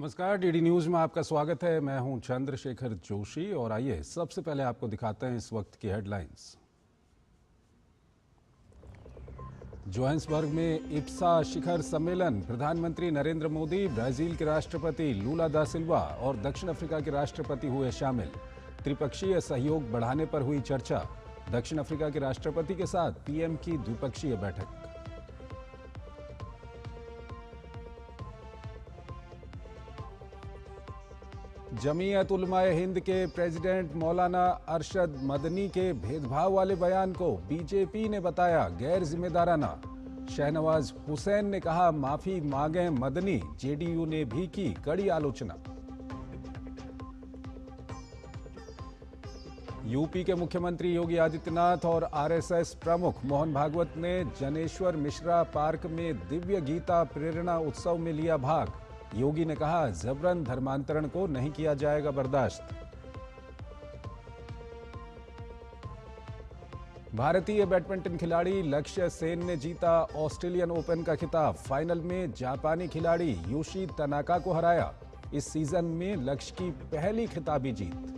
नमस्कार, DD news में आपका स्वागत है। मैं हूं चंद्रशेखर जोशी और आइए सबसे पहले आपको दिखाते हैं इस वक्त की हेडलाइंस। जोहान्सबर्ग में इप्सा शिखर सम्मेलन, प्रधानमंत्री नरेंद्र मोदी, ब्राजील के राष्ट्रपति लूला दा सिल्वा और दक्षिण अफ्रीका के राष्ट्रपति हुए शामिल। त्रिपक्षीय सहयोग बढ़ाने पर हुई चर्चा। दक्षिण अफ्रीका के राष्ट्रपति के साथ पीएम की द्विपक्षीय बैठक। जमीयत उलमाए हिंद के प्रेसिडेंट मौलाना अरशद मदनी के भेदभाव वाले बयान को बीजेपी ने बताया गैर जिम्मेदाराना। शहनवाज हुसैन ने कहा माफी मांगे मदनी, जेडीयू ने भी की कड़ी आलोचना। यूपी के मुख्यमंत्री योगी आदित्यनाथ और आरएसएस प्रमुख मोहन भागवत ने जनेश्वर मिश्रा पार्क में दिव्य गीता प्रेरणा उत्सव में लिया भाग। योगी ने कहा जबरन धर्मांतरण को नहीं किया जाएगा बर्दाश्त। भारतीय बैडमिंटन खिलाड़ी लक्ष्य सेन ने जीता ऑस्ट्रेलियन ओपन का खिताब। फाइनल में जापानी खिलाड़ी योशी तनाका को हराया। इस सीजन में लक्ष्य की पहली खिताबी जीत।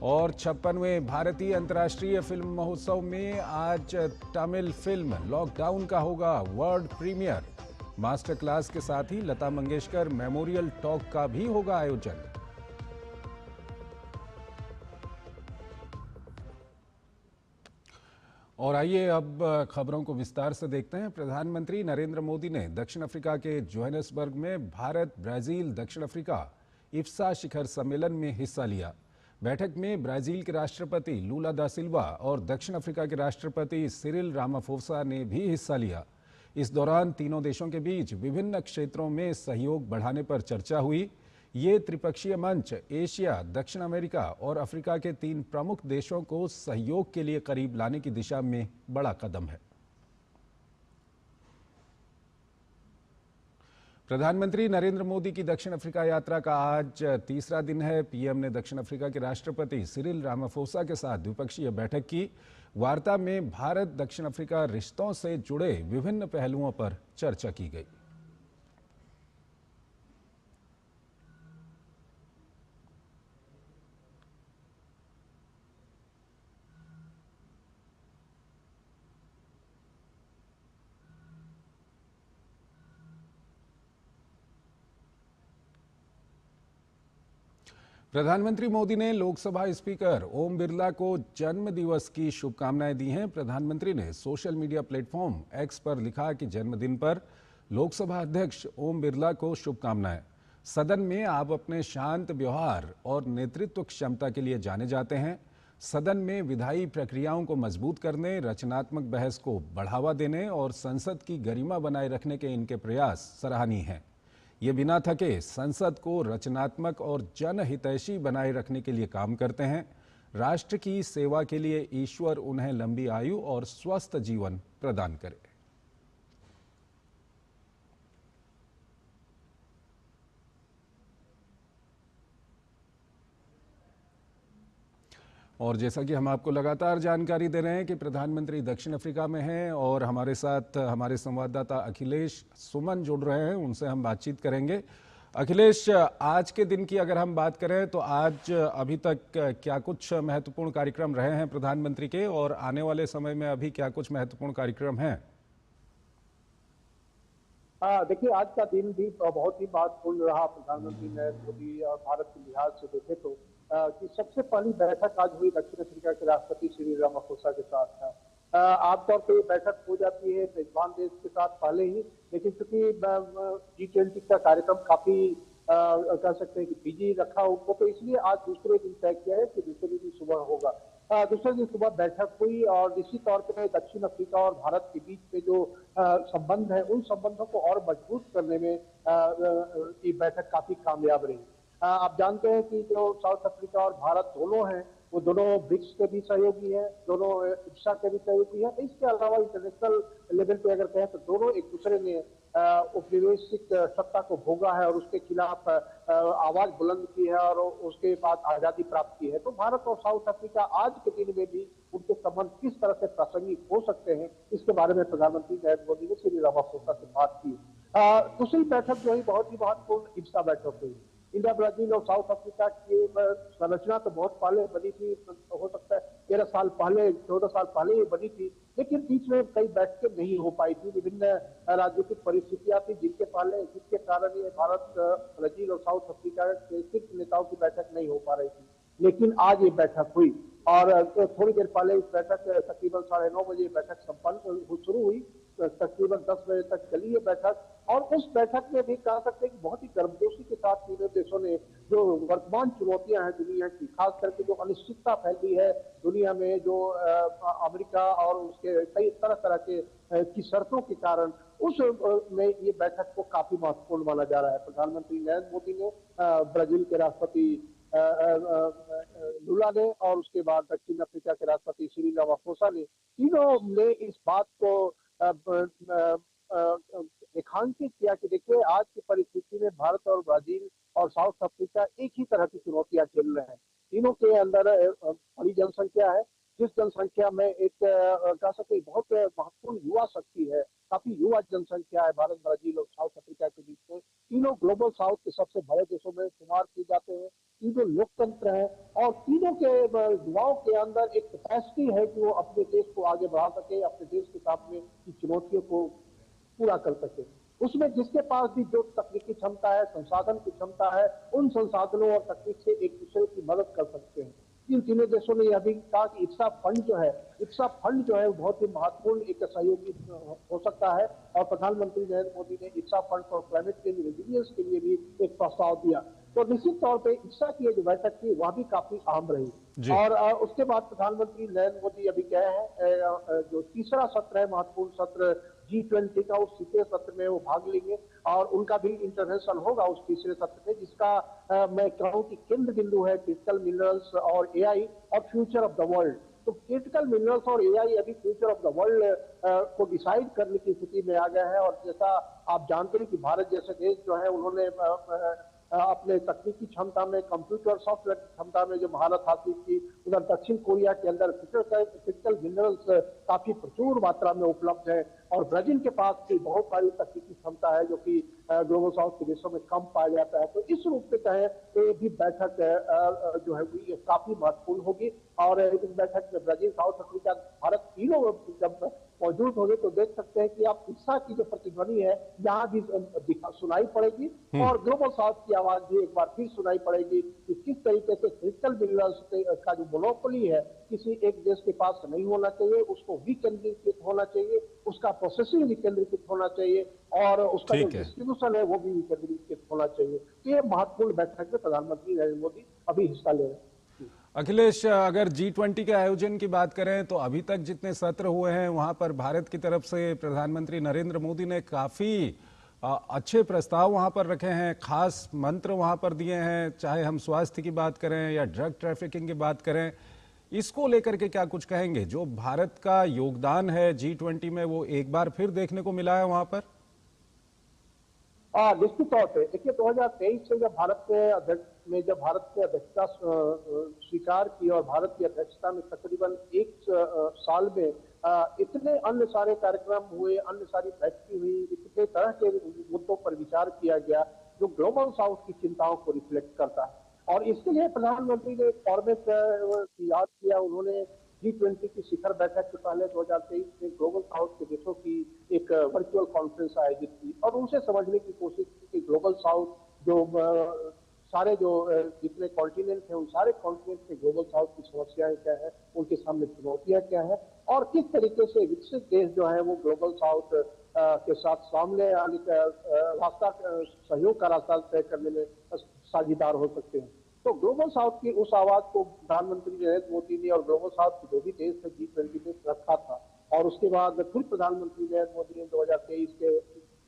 और 56वें भारतीय अंतर्राष्ट्रीय फिल्म महोत्सव में आज तमिल फिल्म लॉकडाउन का होगा वर्ल्ड प्रीमियर। मास्टर क्लास के साथ ही लता मंगेशकर मेमोरियल टॉक का भी होगा आयोजन। और आइए अब खबरों को विस्तार से देखते हैं। प्रधानमंत्री नरेंद्र मोदी ने दक्षिण अफ्रीका के जोहान्सबर्ग में भारत, ब्राजील, दक्षिण अफ्रीका इप्सा शिखर सम्मेलन में हिस्सा लिया। बैठक में ब्राजील के राष्ट्रपति लूला दा सिल्वा और दक्षिण अफ्रीका के राष्ट्रपति सिरिल रामाफोसा ने भी हिस्सा लिया। इस दौरान तीनों देशों के बीच विभिन्न क्षेत्रों में सहयोग बढ़ाने पर चर्चा हुई। ये त्रिपक्षीय मंच एशिया, दक्षिण अमेरिका और अफ्रीका के 3 प्रमुख देशों को सहयोग के लिए करीब लाने की दिशा में बड़ा कदम है। प्रधानमंत्री नरेंद्र मोदी की दक्षिण अफ्रीका यात्रा का आज तीसरा दिन है। पीएम ने दक्षिण अफ्रीका के राष्ट्रपति सिरिल रामाफोसा के साथ द्विपक्षीय बैठक की। वार्ता में भारत दक्षिण अफ्रीका रिश्तों से जुड़े विभिन्न पहलुओं पर चर्चा की गई। प्रधानमंत्री मोदी ने लोकसभा स्पीकर ओम बिरला को जन्म दिवस की शुभकामनाएं दी हैं। प्रधानमंत्री ने सोशल मीडिया प्लेटफॉर्म एक्स पर लिखा कि जन्मदिन पर लोकसभा अध्यक्ष ओम बिरला को शुभकामनाएं। सदन में आप अपने शांत व्यवहार और नेतृत्व क्षमता के लिए जाने जाते हैं। सदन में विधायी प्रक्रियाओं को मजबूत करने, रचनात्मक बहस को बढ़ावा देने और संसद की गरिमा बनाए रखने के इनके प्रयास सराहनीय हैं। ये बिना थके संसद को रचनात्मक और जनहितैषी बनाए रखने के लिए काम करते हैं। राष्ट्र की सेवा के लिए ईश्वर उन्हें लंबी आयु और स्वस्थ जीवन प्रदान करे। और जैसा कि हम आपको लगातार जानकारी दे रहे हैं कि प्रधानमंत्री दक्षिण अफ्रीका में हैं और हमारे साथ हमारे संवाददाता अखिलेश सुमन जुड़ रहे हैं, उनसे हम बातचीत करेंगे। अखिलेश, आज के दिन की अगर हम बात करें तो आज अभी तक क्या कुछ महत्वपूर्ण कार्यक्रम रहे हैं प्रधानमंत्री के, और आने वाले समय में अभी क्या कुछ महत्वपूर्ण कार्यक्रम हैं? देखिए, आज का दिन भी बहुत ही महत्वपूर्ण रहा प्रधानमंत्री नरेंद्र मोदी और भारत के लिहाज से देखें तो कि सबसे पहली बैठक आज हुई दक्षिण अफ्रीका के राष्ट्रपति सिरिल रामाफोसा के साथ। आमतौर पर बैठक हो जाती है मेजबान देश के साथ पहले ही, लेकिन चूंकि G20 का कार्यक्रम काफी कह सकते हैं कि बिजी रखा उनको, तो इसलिए आज दूसरे दिन तय किया है कि दूसरे दिन सुबह होगा। दूसरे दिन सुबह बैठक हुई और निश्चित तौर पर दक्षिण अफ्रीका और भारत के बीच में जो संबंध है उन संबंधों को और मजबूत करने में ये बैठक काफी कामयाब रही। आप जानते हैं कि जो साउथ अफ्रीका और भारत दोनों हैं वो दोनों ब्रिक्स के भी सहयोगी हैं, दोनों इप्सा के भी सहयोगी हैं। इसके अलावा इंटरनेशनल लेवल पे अगर कहें तो दोनों एक दूसरे ने औपनिवेशिक सत्ता को भोगा है और उसके खिलाफ आवाज बुलंद की है और उसके बाद आजादी प्राप्त की है। तो भारत और साउथ अफ्रीका आज के दिन में भी उनके संबंध किस तरह से प्रासंगिक हो सकते हैं, इसके बारे में प्रधानमंत्री नरेंद्र मोदी ने सिरिल रामाफोसा से बात की। दूसरी बैठक जो है बहुत ही महत्वपूर्ण इब्सा बैठक हुई। इंडिया ब्राजील और साउथ अफ्रीका की संरचना तो बहुत पहले बनी थी, हो सकता है 13 साल पहले 14 साल पहले ही बनी थी, लेकिन बीच में कई बैठकें नहीं हो पाई थी। विभिन्न राजनीतिक परिस्थितियां थी जिसके कारण ये भारत ब्राजील और साउथ अफ्रीका के शीर्ष नेताओं की बैठक नहीं हो पा रही थी। लेकिन आज ये बैठक हुई और थोड़ी देर पहले इस बैठक तकरीबन 9:30 बजे बैठक संपन्न शुरू हुई, तकरीबन 10 बजे तक चली ये बैठक। और उस बैठक में भी कह सकते हैं कि बहुत ही गर्मजोशी के साथ तीनों देशों ने जो वर्तमान चुनौतियां हैं दुनिया की, खास करके जो अनिश्चितता फैली है दुनिया में, जो अमेरिका और उसके कई तरह तरह के की शर्तों के कारण, उस में ये बैठक को काफी महत्वपूर्ण माना जा रहा है। प्रधानमंत्री नरेंद्र मोदी ने ब्राजील के राष्ट्रपति लुला ने और उसके बाद दक्षिण अफ्रीका के राष्ट्रपति सिरिल रामाफोसा ने, तीनों ने इस बात को रेखांकित किया कि देखिए आज की परिस्थिति में भारत और ब्राजील और साउथ अफ्रीका एक ही तरह की चुनौतियां झेल रहे हैं। तीनों के अंदर बड़ी जनसंख्या है, जिस जनसंख्या में एक कह सकते बहुत महत्वपूर्ण युवा शक्ति है, काफी युवा जनसंख्या है भारत ब्राजील और साउथ अफ्रीका के बीच में। तीनों ग्लोबल साउथ के सबसे बड़े देशों में शुमार किए जाते हैं, तीनों लोकतंत्र है और तीनों के युवाओं के अंदर एक कैपेसिटी है कि वो अपने देश को आगे बढ़ा सके, अपने देश के सामने की चुनौतियों को पूरा कर सके। उसमें जिसके पास भी जो तकनीकी क्षमता है, संसाधन की क्षमता है, उन संसाधनों और तकनीक से एक दूसरे की मदद कर सकते हैं। इन तीनों देशों ने यह भी कहा कि इप्सा फंड जो है, इप्सा फंड जो है बहुत ही महत्वपूर्ण एक सहयोगी हो सकता है। और प्रधानमंत्री नरेंद्र मोदी ने IPSA fund for climate change resilience के लिए भी एक प्रस्ताव दिया। तो निश्चित तौर पे इप्सा की जो बैठक थी वह भी काफी अहम रही। जी। और उसके बाद प्रधानमंत्री नरेंद्र मोदी अभी गए हैं जो तीसरा सत्र है, महत्वपूर्ण सत्र G20 का, उस तीसरे सत्र में वो भाग लेंगे और उनका भी इंटरवेंशन होगा उस तीसरे सत्र में, जिसका मैं कहूँ कि केंद्र बिंदु है क्रिटिकल मिनरल्स और एआई और फ्यूचर ऑफ द वर्ल्ड। तो क्रिटिकल मिनरल्स और एआई अभी फ्यूचर ऑफ द वर्ल्ड को डिसाइड करने की स्थिति में आ गया है। और जैसा आप जानते हैं कि भारत जैसे देश जो है उन्होंने अपने तकनीकी क्षमता में, कंप्यूटर सॉफ्टवेयर की क्षमता में जो महारत हासिल की, उधर दक्षिण कोरिया के अंदर क्रिटिकल मिनरल्स काफी प्रचुर मात्रा में उपलब्ध है और ब्राजील के पास भी बहुत सारी तकनीकी क्षमता है जो कि ग्लोबल साउथ के देशों में कम पाया जाता है। तो इस रूप में कहें तो ये भी बैठक जो है ये काफी महत्वपूर्ण होगी। और इस बैठक में ब्राजील, साउथ अफ्रीका, भारत तीनों जब मौजूद होंगे तो देख सकते हैं कि आप इप्सा की जो प्रतिध्वनि है यहाँ भी सुनाई पड़ेगी और ग्लोबल साउथ की आवाज भी एक बार फिर सुनाई पड़ेगी कि किस तरीके से क्रिटिकल मिनरल्स का जो मोनोपोली है किसी एक देश के पास नहीं होना चाहिए, उसको विकेंद्रीकृत होना चाहिए, उसका प्रोसेसिंग विकेंद्रीकृत होना चाहिए और उसका जो डिस्ट्रीब्यूशन है वो भी विकेंद्रीकृत होना चाहिए। तो ये महत्वपूर्ण बैठक में प्रधानमंत्री नरेंद्र मोदी अभी हिस्सा ले रहे हैं। अखिलेश, अगर G20 के आयोजन की बात करें तो अभी तक जितने सत्र हुए हैं वहां पर भारत की तरफ से प्रधानमंत्री नरेंद्र मोदी ने काफी अच्छे प्रस्ताव वहां पर रखे हैं, खास मंत्र वहां पर दिए हैं, चाहे हम स्वास्थ्य की बात करें या ड्रग ट्रैफिकिंग की बात करें। इसको लेकर के क्या कुछ कहेंगे? जो भारत का योगदान है G20 में वो एक बार फिर देखने को मिला है वहां पर। निश्चित तौर पे देखिए 2023 से जब भारत की अध्यक्षता स्वीकार की और भारत की अध्यक्षता में तकरीबन एक साल में इतने अन्य सारे कार्यक्रम हुए, अन्य सारी बैठकें हुई, इतने तरह के मुद्दों पर विचार किया गया जो ग्लोबल साउथ की चिंताओं को रिफ्लेक्ट करता है। और इसके लिए प्रधानमंत्री ने एक फॉर्मेट याद किया। उन्होंने G20 की शिखर बैठक के पहले 2023 में ग्लोबल साउथ के देशों की एक वर्चुअल कॉन्फ्रेंस आयोजित की और उनसे समझने की कोशिश की कि ग्लोबल साउथ जो सारे जो जितने कॉन्टिनेंट हैं उन सारे कॉन्टिनेंट में ग्लोबल साउथ की समस्याएं क्या है, उनके सामने चुनौतियां क्या है और किस तरीके से विकसित देश जो है वो ग्लोबल साउथ के साथ सामने आने का रास्ता, सहयोग का रास्ता तय करने में साझेदार हो सकते हैं। तो ग्लोबल साउथ की उस आवाज को प्रधानमंत्री नरेंद्र मोदी ने और ग्लोबल साउथ के जो भी देश है G20 में रखा था और उसके बाद फिर प्रधानमंत्री नरेंद्र मोदी ने 2023 के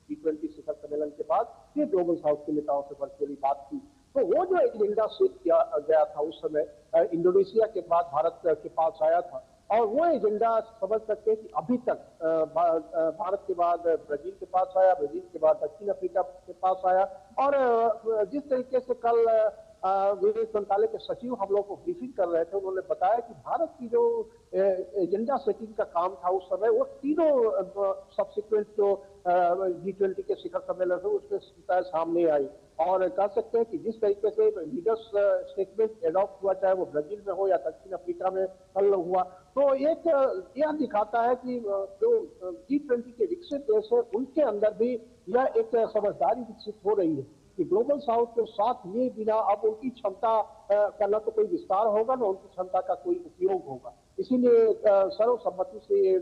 G20 शिखर सम्मेलन के बाद फिर ग्लोबल साउथ के नेताओं से वर्चुअली बात की। तो वो जो एजेंडा सेट किया गया था उस समय इंडोनेशिया के बाद भारत के पास आया था और वो एजेंडा समझ सकते हैं कि अभी तक भारत के बाद ब्राजील के पास आया, ब्राजील के बाद दक्षिण अफ्रीका के पास आया और जिस तरीके से कल विदेश मंत्रालय के सचिव हम लोग को ब्रीफिंग कर रहे थे। उन्होंने बताया कि भारत की जो एजेंडा सेटिंग का काम था उस समय, वो तीनों सब्सिक्वेंट जो G20 के शिखर सम्मेलन है उसके सामने आई। और कह सकते हैं कि जिस तरीके से लीडर्स स्टेटमेंट एडॉप्ट हुआ, चाहे वो ब्राजील में हो या दक्षिण अफ्रीका में कल हुआ, तो एक यह दिखाता है कि जो G20 के विकसित देश है उनके अंदर भी यह एक समझदारी विकसित हो रही है कि ग्लोबल साउथ को साथ लिए बिना अब उनकी क्षमता का न तो कोई विस्तार होगा, न उनकी क्षमता का कोई उपयोग होगा। इसीलिए सर्वसम्मति से ये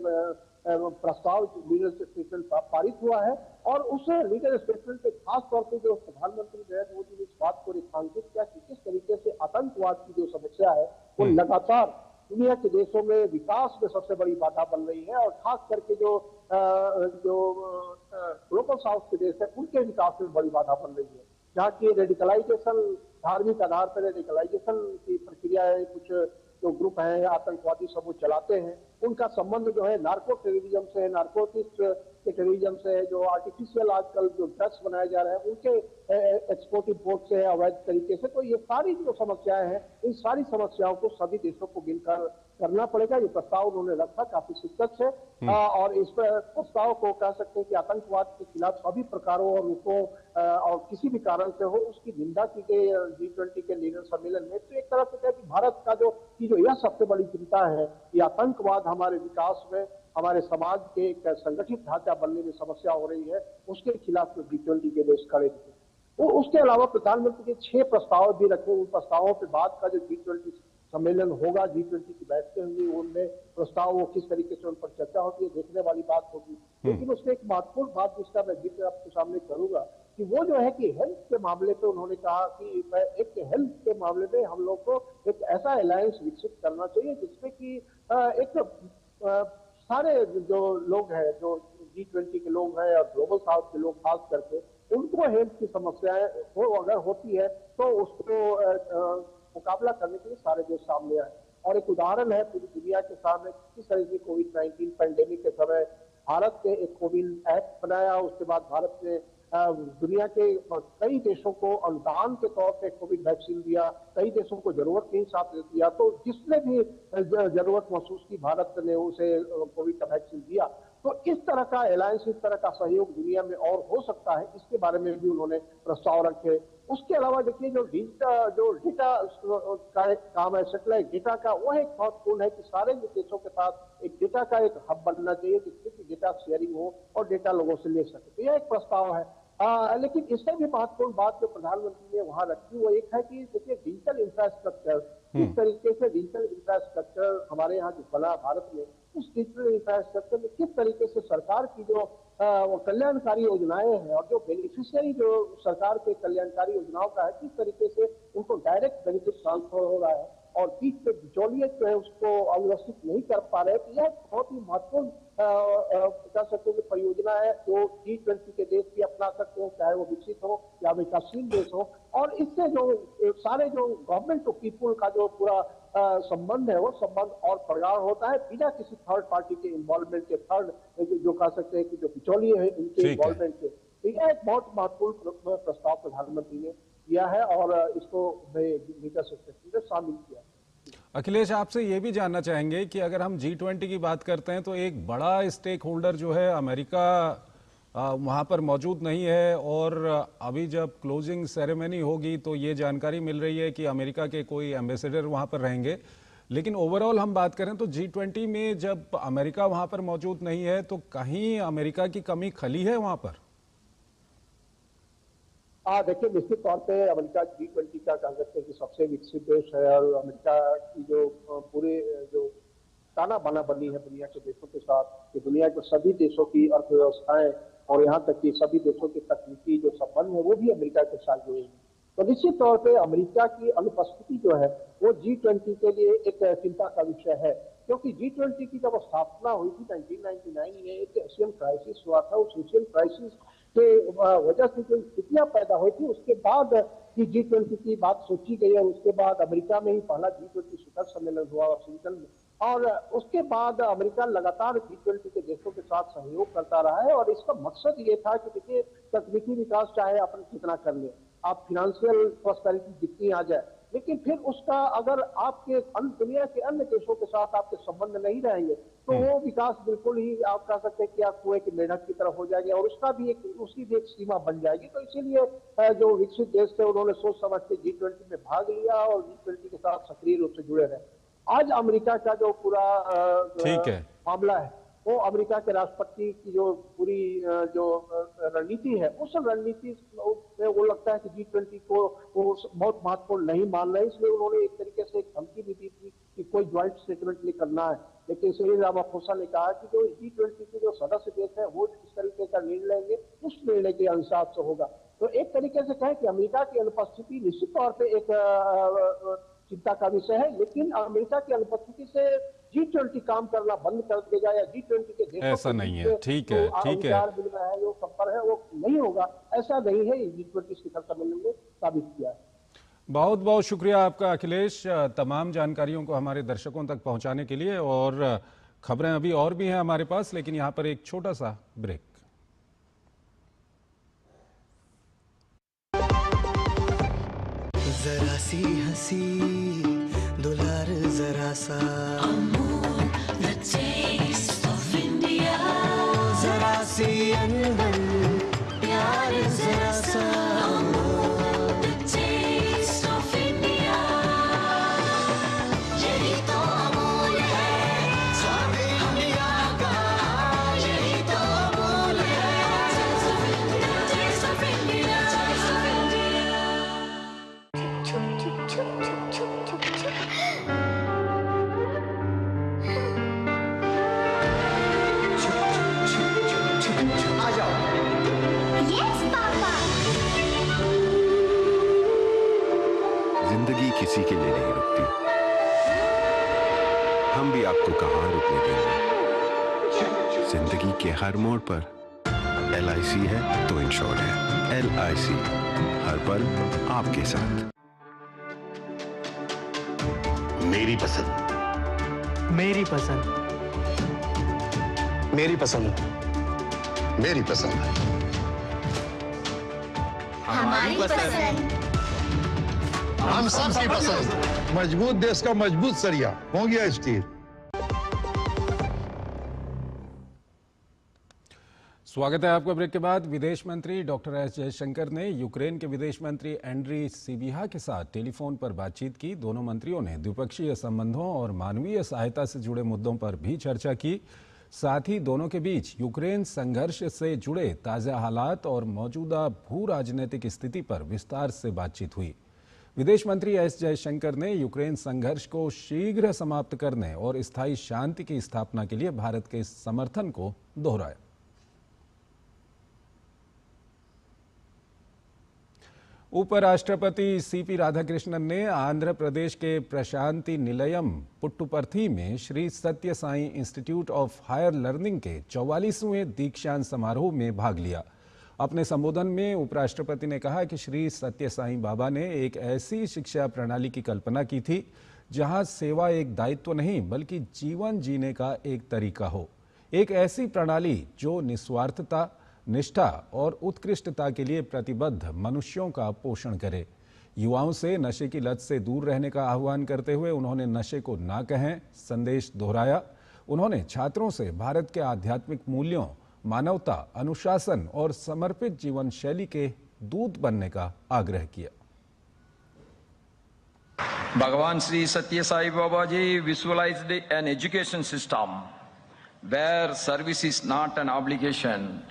प्रस्ताव लीगल स्टेटमेंट पारित हुआ है। और उस लीगल स्टेटमेंट पे खास तौर पे जो प्रधानमंत्री नरेंद्र मोदी ने इस बात को रेखांकित किया कि किस तरीके से आतंकवाद की जो समस्या है वो लगातार दुनिया के देशों में विकास में सबसे बड़ी बाधा बन रही है, और खास करके जो ग्लोबल साउथ के देश है उनके विकास में बड़ी बाधा बन रही है। जहाँ की रेडिकलाइजेशन, धार्मिक आधार पर रेडिकलाइजेशन की प्रक्रिया है, कुछ जो ग्रुप हैं आतंकवादी समूह चलाते हैं, उनका संबंध जो है नार्को टेररिज्म से है, नार्कोटिक्स के टेररिज्म से है, जो आर्टिफिशियल आजकल जो ड्रग्स बनाए जा रहे हैं उनके एक्सपोर्ट इंपोर्ट से है अवैध तरीके से। तो ये सारी जो समस्याएं हैं, इन सारी समस्याओं को सभी देशों को मिलकर करना पड़ेगा। ये प्रस्ताव उन्होंने रखा काफी शिद्दत से, और इस प्रस्ताव को कह सकते हैं कि आतंकवाद के खिलाफ सभी प्रकारों और रूपों और किसी भी कारण से हो उसकी निंदा की गई G20 के लीडर सम्मेलन में। तो एक तरह से कि भारत का जो यह सबसे बड़ी चिंता है कि आतंकवाद हमारे विकास में, हमारे समाज के एक संगठित ढांचा बनने में समस्या हो रही है, उसके खिलाफ में G20 के देश खड़े थे। वो उसके अलावा प्रधानमंत्री के 6 प्रस्ताव भी रखे। उन प्रस्तावों के बाद का जो G20 सम्मेलन होगा, G20 की बैठकें होंगी, उनमें प्रस्ताव वो किस तरीके से उन पर चर्चा होती है देखने वाली बात होगी। लेकिन उसमें एक महत्वपूर्ण बात जिसका मैं जिक्र आपके सामने करूंगा कि वो जो है कि हेल्थ के मामले पे उन्होंने कहा कि एक हेल्थ के मामले में हम लोग को एक ऐसा अलायंस विकसित करना चाहिए जिसमें कि एक सारे जो लोग हैं, जो G20 के लोग हैं और ग्लोबल साउथ के लोग खास करके, उनको हेल्थ की समस्याएं हो अगर होती है तो उसको मुकाबला करने के लिए सारे देश सामने आए। और एक उदाहरण है पूरी दुनिया के सामने किस तरह से कोविड-19 पैंडेमिक के समय भारत ने एक कोविन ऐप बनाया। उसके बाद भारत ने दुनिया के कई देशों को अनुदान के तौर पे कोविड वैक्सीन दिया, कई देशों को जरूरत के हिसाब से दिया। तो जिसने भी जरूरत महसूस की भारत ने उसे कोविड का वैक्सीन दिया। तो इस तरह का अलायंस, इस तरह का सहयोग दुनिया में और हो सकता है, इसके बारे में भी उन्होंने प्रस्ताव रखे। उसके अलावा देखिए जो डेटा का एक काम है, सैटेलाइट डेटा का, वो एक महत्वपूर्ण है कि सारे देशों के साथ एक डेटा का एक हब बनना चाहिए जिससे कि डेटा शेयरिंग हो और डेटा लोगों से ले सके। तो यह एक प्रस्ताव है। लेकिन इससे भी महत्वपूर्ण बात जो प्रधानमंत्री ने वहां रखी वो एक है कि देखिए डिजिटल इंफ्रास्ट्रक्चर, किस तरीके से डिजिटल इंफ्रास्ट्रक्चर हमारे यहाँ जो बना भारत में, उस डिजिटल इंफ्रास्ट्रक्चर में किस तरीके से सरकार की जो कल्याणकारी योजनाएं हैं और जो बेनिफिशियरी जो सरकार के कल्याणकारी योजनाओं का है, किस तरीके से उनको डायरेक्ट बेनिफिट ट्रांसफर हो रहा है और बीच में बिचौलियत जो है उसको अव्यवस्थित नहीं कर पा रहे। तो यह बहुत ही महत्वपूर्ण कह सकते हैं कि परियोजना है जो G20 के देश भी अपना सकते हैं, चाहे वो विकसित हो या विकासशील देश हो। और इससे जो सारे जो गवर्नमेंट टू पीपुल का जो पूरा संबंध है वो संबंध और प्रगाढ़ होता है बिना किसी थर्ड पार्टी के इन्वॉल्वमेंट के, थर्ड जो कह सकते हैं कि जो बिचौलिए है इनके इन्वॉल्वमेंट के। तो यह एक बहुत महत्वपूर्ण प्रस्ताव प्रधानमंत्री ने किया है और इसको शामिल किया। अखिलेश, आपसे ये भी जानना चाहेंगे कि अगर हम G20 की बात करते हैं तो एक बड़ा स्टेक होल्डर जो है अमेरिका वहाँ पर मौजूद नहीं है, और अभी जब क्लोजिंग सेरेमनी होगी तो ये जानकारी मिल रही है कि अमेरिका के कोई एम्बेसडर वहाँ पर रहेंगे। लेकिन ओवरऑल हम बात करें तो G20 में जब अमेरिका वहाँ पर मौजूद नहीं है तो कहीं अमेरिका की कमी खली है वहाँ पर? देखिए निश्चित तौर पे अमेरिका G20 का कह सकते हैं कि सबसे विकसित देश है और अमेरिका की जो पूरे जो ताना बाना बनी है दुनिया के देशों के साथ, कि दुनिया के सभी देशों की अर्थव्यवस्थाएं और यहाँ तक कि सभी देशों के तकनीकी जो संबंध है वो भी अमेरिका के साथ जुड़े हैं। तो निश्चित तौर पे अमेरिका की अनुपस्थिति जो है वो G20 के लिए एक चिंता का विषय है, क्योंकि G20 की जब स्थापना हुई थी 1999 में, एक एशियन क्राइसिस हुआ था। उस एशियन क्राइसिस के वजह से जो स्थितियां पैदा हुई थी उसके बाद की G20 की बात सोची गई और उसके बाद अमेरिका में ही पहला G20 शिखर सम्मेलन हुआ वाशिंगटन में। और उसके बाद अमेरिका लगातार G20 के देशों के साथ सहयोग करता रहा है और इसका मकसद ये था कि देखिए तकनीकी विकास चाहे अपन कितना कर ले, आप फिनेंशियल प्रॉस्पेरिटी जितनी आ जाए, लेकिन फिर उसका अगर आपके दुनिया के अन्य देशों के साथ आपके संबंध नहीं रहेंगे तो वो विकास बिल्कुल ही आप कह सकते हैं कि आप कुएं की मेंढक की तरफ हो जाएंगे और उसकी भी एक सीमा बन जाएगी। तो इसीलिए जो विकसित देश थे उन्होंने सोच समझ के G20 में भाग लिया और G20 के साथ सक्रिय रूप से जुड़े रहे। आज अमेरिका का जो पूरा ठीक है। मामला है वो अमेरिका के राष्ट्रपति की जो पूरी जो रणनीति है, उस रणनीति में वो लगता है कि G20 को वो बहुत महत्वपूर्ण नहीं मान रहे, इसलिए उन्होंने एक तरीके से एक धमकी भी दी थी कि कोई ज्वाइंट स्टेटमेंट नहीं करना है। लेकिन सिरिल रामाफोसा ने कहा कि जो G20 के जो सदस्य देश है वो इस तरीके का निर्णय लेंगे, उस निर्णय के अनुसार से होगा। तो एक तरीके से कहें कि अमेरिका की अनुपस्थिति निश्चित तौर पर एक चिंता का विषय है, लेकिन अमेरिका की अनुपस्थिति से G20 काम करना बंद कर देगा या G20 के देशों ऐसा नहीं है। ठीक है, ठीक है। जो संपर्क है वो नहीं होगा, ऐसा नहीं है। G20 शिखर सम्मेलन में साबित किया है। बहुत बहुत शुक्रिया आपका अखिलेश, तमाम जानकारियों को हमारे दर्शकों तक पहुंचाने के लिए। और खबरें अभी और भी हैं हमारे पास, लेकिन यहाँ पर एक छोटा सा ब्रेक। जरा सी हंसी दुलार जरा सा the taste of India, जरा सी अनबन प्यार जरा सा the taste of India, यही तो अमूल है स्वाद इंडिया का, यही तो अमूल है taste of India, taste of India। जिंदगी किसी के लिए नहीं रुकती, हम भी आपको कहां रुकने देंगे। जिंदगी के हर मोड़ पर LIC है तो इंश्योर्ड है। LIC हर पल आपके साथ। मेरी पसंद, मेरी पसंद, मेरी पसंद, मेरी पसंद, हमारी पसंद, हम सबकी पसंद। मजबूत देश का मजबूत सरिया हो गया स्टील। स्वागत है आपका ब्रेक के बाद। विदेश मंत्री डॉक्टर एस जयशंकर ने यूक्रेन के विदेश मंत्री एंड्री सिबिहा के साथ टेलीफोन पर बातचीत की। दोनों मंत्रियों ने द्विपक्षीय संबंधों और मानवीय सहायता से जुड़े मुद्दों पर भी चर्चा की। साथ ही दोनों के बीच यूक्रेन संघर्ष से जुड़े ताज़ा हालात और मौजूदा भू राजनीतिक स्थिति पर विस्तार से बातचीत हुई। विदेश मंत्री एस जयशंकर ने यूक्रेन संघर्ष को शीघ्र समाप्त करने और स्थायी शांति की स्थापना के लिए भारत के समर्थन को दोहराया। उपराष्ट्रपति CP राधाकृष्णन ने आंध्र प्रदेश के प्रशांति निलयम पुट्टुपर्थी में Shri Sathya Sai Institute of Higher Learning के 44वें दीक्षांत समारोह में भाग लिया। अपने संबोधन में उपराष्ट्रपति ने कहा कि श्री सत्य साई बाबा ने एक ऐसी शिक्षा प्रणाली की कल्पना की थी जहां सेवा एक दायित्व नहीं बल्कि जीवन जीने का एक तरीका हो। एक ऐसी प्रणाली जो निस्वार्थता, निष्ठा और उत्कृष्टता के लिए प्रतिबद्ध मनुष्यों का पोषण करे। युवाओं से नशे की लत से दूर रहने का आह्वान करते हुए उन्होंने नशे को ना कहें संदेश दोहराया। उन्होंने छात्रों से भारत के आध्यात्मिक मूल्यों, मानवता, अनुशासन और समर्पित जीवन शैली के दूत बनने का आग्रह किया। Bhagavan Sri Satya Sai Babaji visualized an education system where service is not an obligation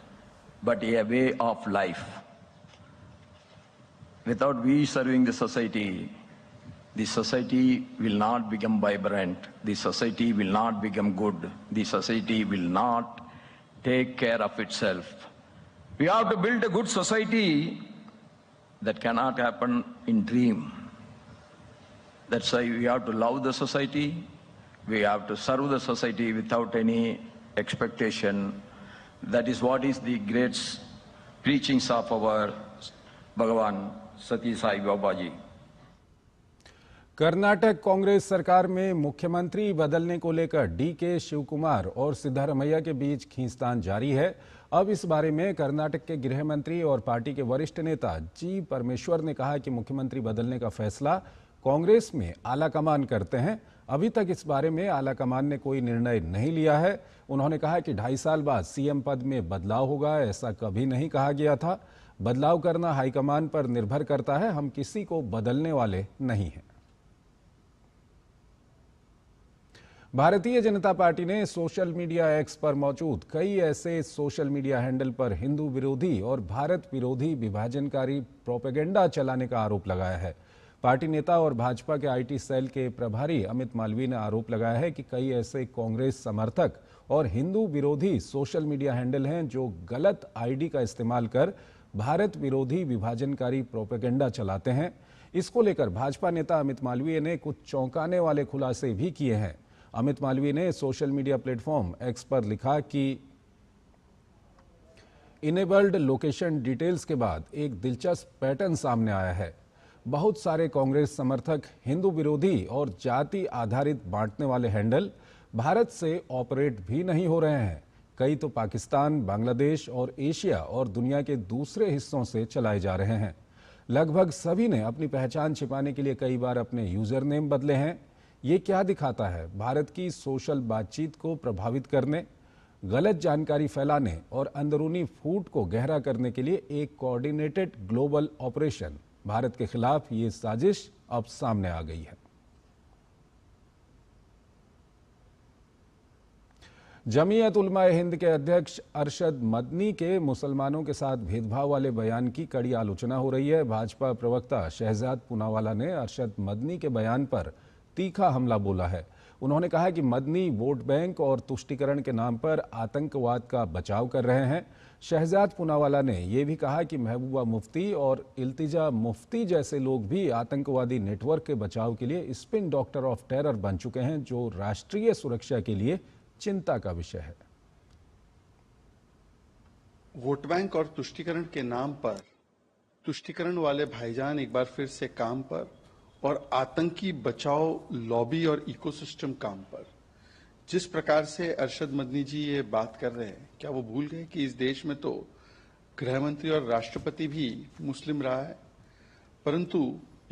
but a way of life. Without we serving the society will not become vibrant, the society will not become good, the society will not take care of itself. We have to build a good society. That cannot happen in dream. That's why we have to love the society. We have to serve the society without any expectation. That is what is the great preachings of our Bhagavan Satya Sai Babaji. Karnataka Congress सरकार में मुख्यमंत्री बदलने को लेकर DK Shivkumar और सिद्धारमैया के बीच खींचतान जारी है। अब इस बारे में कर्नाटक के गृह मंत्री और पार्टी के वरिष्ठ नेता जी परमेश्वर ने कहा कि मुख्यमंत्री बदलने का फैसला कांग्रेस में आलाकमान करते हैं। अभी तक इस बारे में आलाकमान ने कोई निर्णय नहीं लिया है। उन्होंने कहा कि 2.5 साल बाद सीएम पद में बदलाव होगा, ऐसा कभी नहीं कहा गया था। बदलाव करना हाईकमान पर निर्भर करता है, हम किसी को बदलने वाले नहीं हैं। भारतीय जनता पार्टी ने सोशल मीडिया एक्स पर मौजूद कई ऐसे सोशल मीडिया हैंडल पर हिंदू विरोधी और भारत विरोधी विभाजनकारी प्रोपेगेंडा चलाने का आरोप लगाया है। पार्टी नेता और भाजपा के आईटी सेल के प्रभारी अमित मालवीय ने आरोप लगाया है कि कई ऐसे कांग्रेस समर्थक और हिंदू विरोधी सोशल मीडिया हैंडल हैं जो गलत आईडी का इस्तेमाल कर भारत विरोधी विभाजनकारी प्रोपेगेंडा चलाते हैं। इसको लेकर भाजपा नेता अमित मालवीय ने कुछ चौंकाने वाले खुलासे भी किए हैं। अमित मालवीय ने सोशल मीडिया प्लेटफॉर्म एक्स पर लिखा कि इनेबल्ड लोकेशन डिटेल्स के बाद एक दिलचस्प पैटर्न सामने आया है। बहुत सारे कांग्रेस समर्थक हिंदू विरोधी और जाति आधारित बांटने वाले हैंडल भारत से ऑपरेट भी नहीं हो रहे हैं। कई तो पाकिस्तान, बांग्लादेश और एशिया और दुनिया के दूसरे हिस्सों से चलाए जा रहे हैं। लगभग सभी ने अपनी पहचान छिपाने के लिए कई बार अपने यूजर नेम बदले हैं। ये क्या दिखाता है? भारत की सोशल बातचीत को प्रभावित करने, गलत जानकारी फैलाने और अंदरूनी फूट को गहरा करने के लिए एक कोऑर्डिनेटेड ग्लोबल ऑपरेशन भारत के खिलाफ ये साजिश अब सामने आ गई है। जमीयत उलमाए हिंद के अध्यक्ष अरशद मदनी के मुसलमानों के साथ भेदभाव वाले बयान की कड़ी आलोचना हो रही है। भाजपा प्रवक्ता शहजाद पूनावाला ने अरशद मदनी के बयान पर तीखा हमला बोला है। उन्होंने कहा कि मदनी वोट बैंक और तुष्टीकरण के नाम पर आतंकवाद का बचाव कर रहे हैं। शहजाद पूनावाला ने यह भी कहा कि महबूबा मुफ्ती और इल्तिजा मुफ्ती जैसे लोग भी आतंकवादी नेटवर्क के बचाव के लिए स्पिन डॉक्टर ऑफ टेरर बन चुके हैं, जो राष्ट्रीय सुरक्षा के लिए चिंता का विषय है। वोट बैंक और तुष्टीकरण के नाम पर तुष्टीकरण वाले भाईजान एक बार फिर से काम पर और आतंकी बचाव लॉबी और इकोसिस्टम काम पर। जिस प्रकार से अरशद मदनी जी ये बात कर रहे हैं, क्या वो भूल गए कि इस देश में तो गृह मंत्री और राष्ट्रपति भी मुस्लिम रहा है? परंतु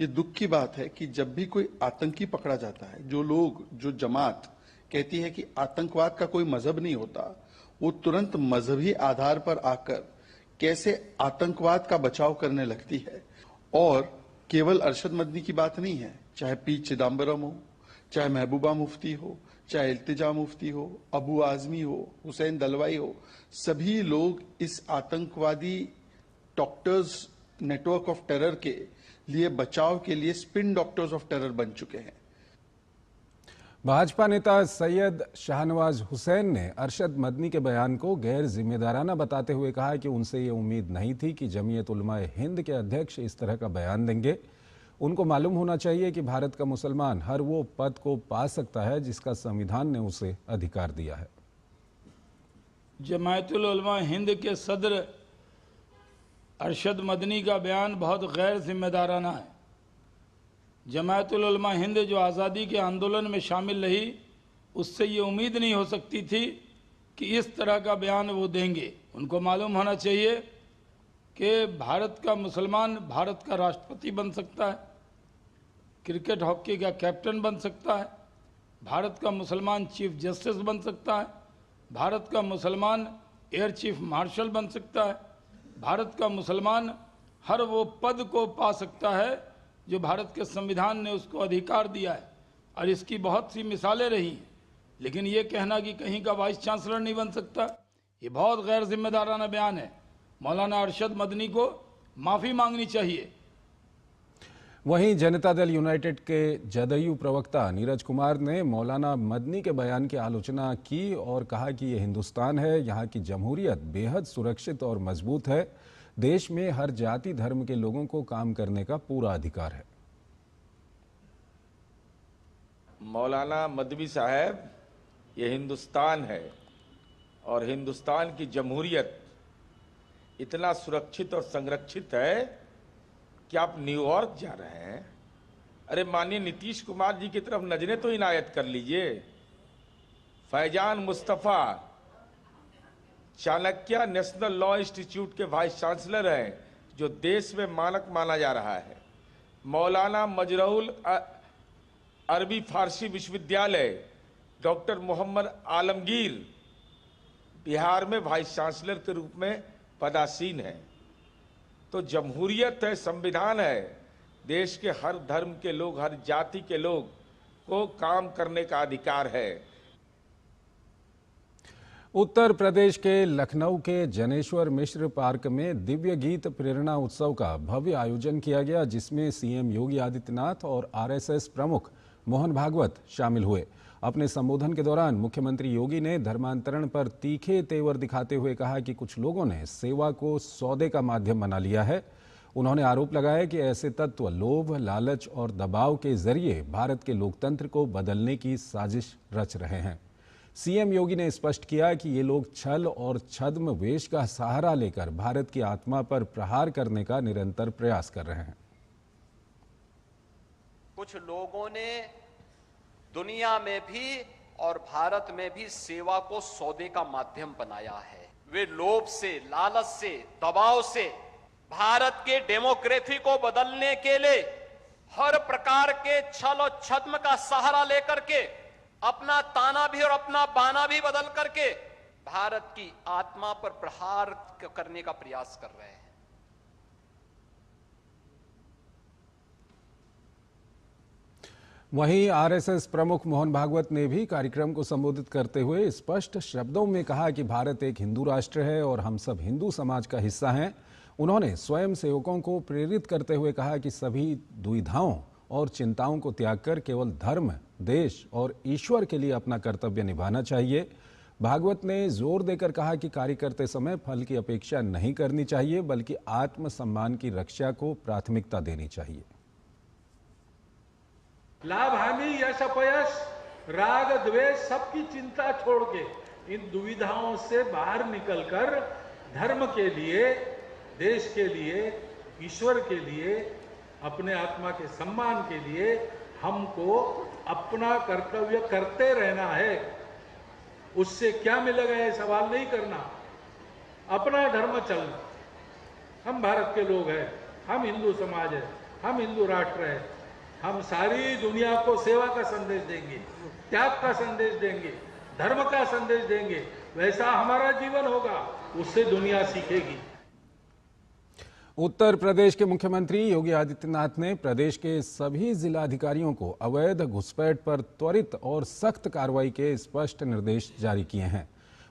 ये दुख की बात है कि जब भी कोई आतंकी पकड़ा जाता है, जो जमात कहती है कि आतंकवाद का कोई मजहब नहीं होता, वो तुरंत मजहबी आधार पर आकर कैसे आतंकवाद का बचाव करने लगती है। और केवल अरशद मदनी की बात नहीं है, चाहे पी चिदम्बरम हो, चाहे महबूबा मुफ्ती हो, चाहे इल्तिजा मुफ्ती हो, अबू आजमी हो, हुसैन दलवाई हो, सभी लोग इस आतंकवादी डॉक्टर्स नेटवर्क ऑफ टेरर के लिए बचाव के लिए स्पिन डॉक्टर्स ऑफ टेरर बन चुके हैं। भाजपा नेता सैयद शाहनवाज हुसैन ने अरशद मदनी के बयान को गैर जिम्मेदाराना बताते हुए कहा कि उनसे ये उम्मीद नहीं थी कि जमीयत उलमाए हिंद के अध्यक्ष इस तरह का बयान देंगे। उनको मालूम होना चाहिए कि भारत का मुसलमान हर वो पद को पा सकता है जिसका संविधान ने उसे अधिकार दिया है। जमायतुल उलमा हिंद के सदर अरशद मदनी का बयान बहुत गैर जिम्मेदाराना है। जमायतुल उलमा हिंद जो आज़ादी के आंदोलन में शामिल रही, उससे ये उम्मीद नहीं हो सकती थी कि इस तरह का बयान वो देंगे। उनको मालूम होना चाहिए कि भारत का मुसलमान भारत का राष्ट्रपति बन सकता है, क्रिकेट हॉकी का कैप्टन बन सकता है, भारत का मुसलमान चीफ जस्टिस बन सकता है, भारत का मुसलमान एयर चीफ मार्शल बन सकता है, भारत का मुसलमान हर वो पद को पा सकता है जो भारत के संविधान ने उसको अधिकार दिया है। और इसकी बहुत सी मिसालें रही हैं, लेकिन ये कहना कि कहीं का वाइस चांसलर नहीं बन सकता, ये बहुत गैर जिम्मेदाराना बयान है। मौलाना अरशद मदनी को माफ़ी मांगनी चाहिए। वहीं जनता दल यूनाइटेड के जदयू प्रवक्ता नीरज कुमार ने मौलाना मदनी के बयान की आलोचना की और कहा कि ये हिंदुस्तान है, यहाँ की जमहूरियत बेहद सुरक्षित और मजबूत है। देश में हर जाति धर्म के लोगों को काम करने का पूरा अधिकार है। मौलाना मदवी साहब, ये हिंदुस्तान है और हिंदुस्तान की जमहूरियत इतना सुरक्षित और संरक्षित है कि आप न्यूयॉर्क जा रहे हैं। अरे माननीय नीतीश कुमार जी की तरफ नजरें तो इनायत कर लीजिए। Faizan Mustafa Chanakya national law institute के वाइस चांसलर हैं, जो देश में मानक माना जा रहा है। मौलाना मजरूल अरबी फारसी विश्वविद्यालय डॉक्टर मोहम्मद आलमगीर बिहार में वाइस चांसलर के रूप में पदासीन है। तो जमहूरियत है, संविधान है, देश के हर धर्म के लोग, हर जाति के लोग को काम करने का अधिकार है। उत्तर प्रदेश के लखनऊ के जनेश्वर मिश्र पार्क में दिव्य गीत प्रेरणा उत्सव का भव्य आयोजन किया गया, जिसमें सीएम योगी आदित्यनाथ और आरएसएस प्रमुख मोहन भागवत शामिल हुए। अपने संबोधन के दौरान मुख्यमंत्री योगी ने धर्मांतरण पर तीखे तेवर दिखाते हुए कहा कि कुछ लोगों ने सेवा को सौदे का माध्यम बना लिया है। उन्होंने आरोप लगाया कि ऐसे तत्व लोभ, लालच और दबाव के जरिए भारत के लोकतंत्र को बदलने की साजिश रच रहे हैं। सीएम योगी ने स्पष्ट किया कि ये लोग छल और छद्म वेश का सहारा लेकर भारत की आत्मा पर प्रहार करने का निरंतर प्रयास कर रहे हैं। कुछ लोगों ने दुनिया में भी और भारत में भी सेवा को सौदे का माध्यम बनाया है। वे लोभ से, लालच से, दबाव से भारत के डेमोक्रेसी को बदलने के लिए हर प्रकार के छल और छद्म का सहारा लेकर के अपना ताना भी और अपना बाना भी बदल करके भारत की आत्मा पर प्रहार करने का प्रयास कर रहे हैं। वहीं आरएसएस प्रमुख मोहन भागवत ने भी कार्यक्रम को संबोधित करते हुए स्पष्ट शब्दों में कहा कि भारत एक हिंदू राष्ट्र है और हम सब हिंदू समाज का हिस्सा हैं। उन्होंने स्वयं सेवकों को प्रेरित करते हुए कहा कि सभी दुविधाओं और चिंताओं को त्याग कर केवल धर्म, देश और ईश्वर के लिए अपना कर्तव्य निभाना चाहिए। भागवत ने जोर देकर कहा कि कार्य करते समय फल की अपेक्षा नहीं करनी चाहिए, बल्कि आत्मसम्मान की रक्षा को प्राथमिकता देनी चाहिए। लाभ हानि, यश अपयश, राग द्वेष सबकी चिंता छोड़ के इन दुविधाओं से बाहर निकलकर धर्म के लिए, देश के लिए, ईश्वर के लिए, अपने आत्मा के सम्मान के लिए हमको अपना कर्तव्य करते रहना है। उससे क्या मिलेगा ये सवाल नहीं करना, अपना धर्म चलना। हम भारत के लोग हैं, हम हिंदू समाज है, हम हिंदू राष्ट्र है। हम सारी दुनिया को सेवा का संदेश देंगे, त्याग का संदेश देंगे, धर्म का संदेश देंगे। वैसा हमारा जीवन होगा, उससे दुनिया सीखेगी। उत्तर प्रदेश के मुख्यमंत्री योगी आदित्यनाथ ने प्रदेश के सभी जिलाधिकारियों को अवैध घुसपैठ पर त्वरित और सख्त कार्रवाई के स्पष्ट निर्देश जारी किए हैं।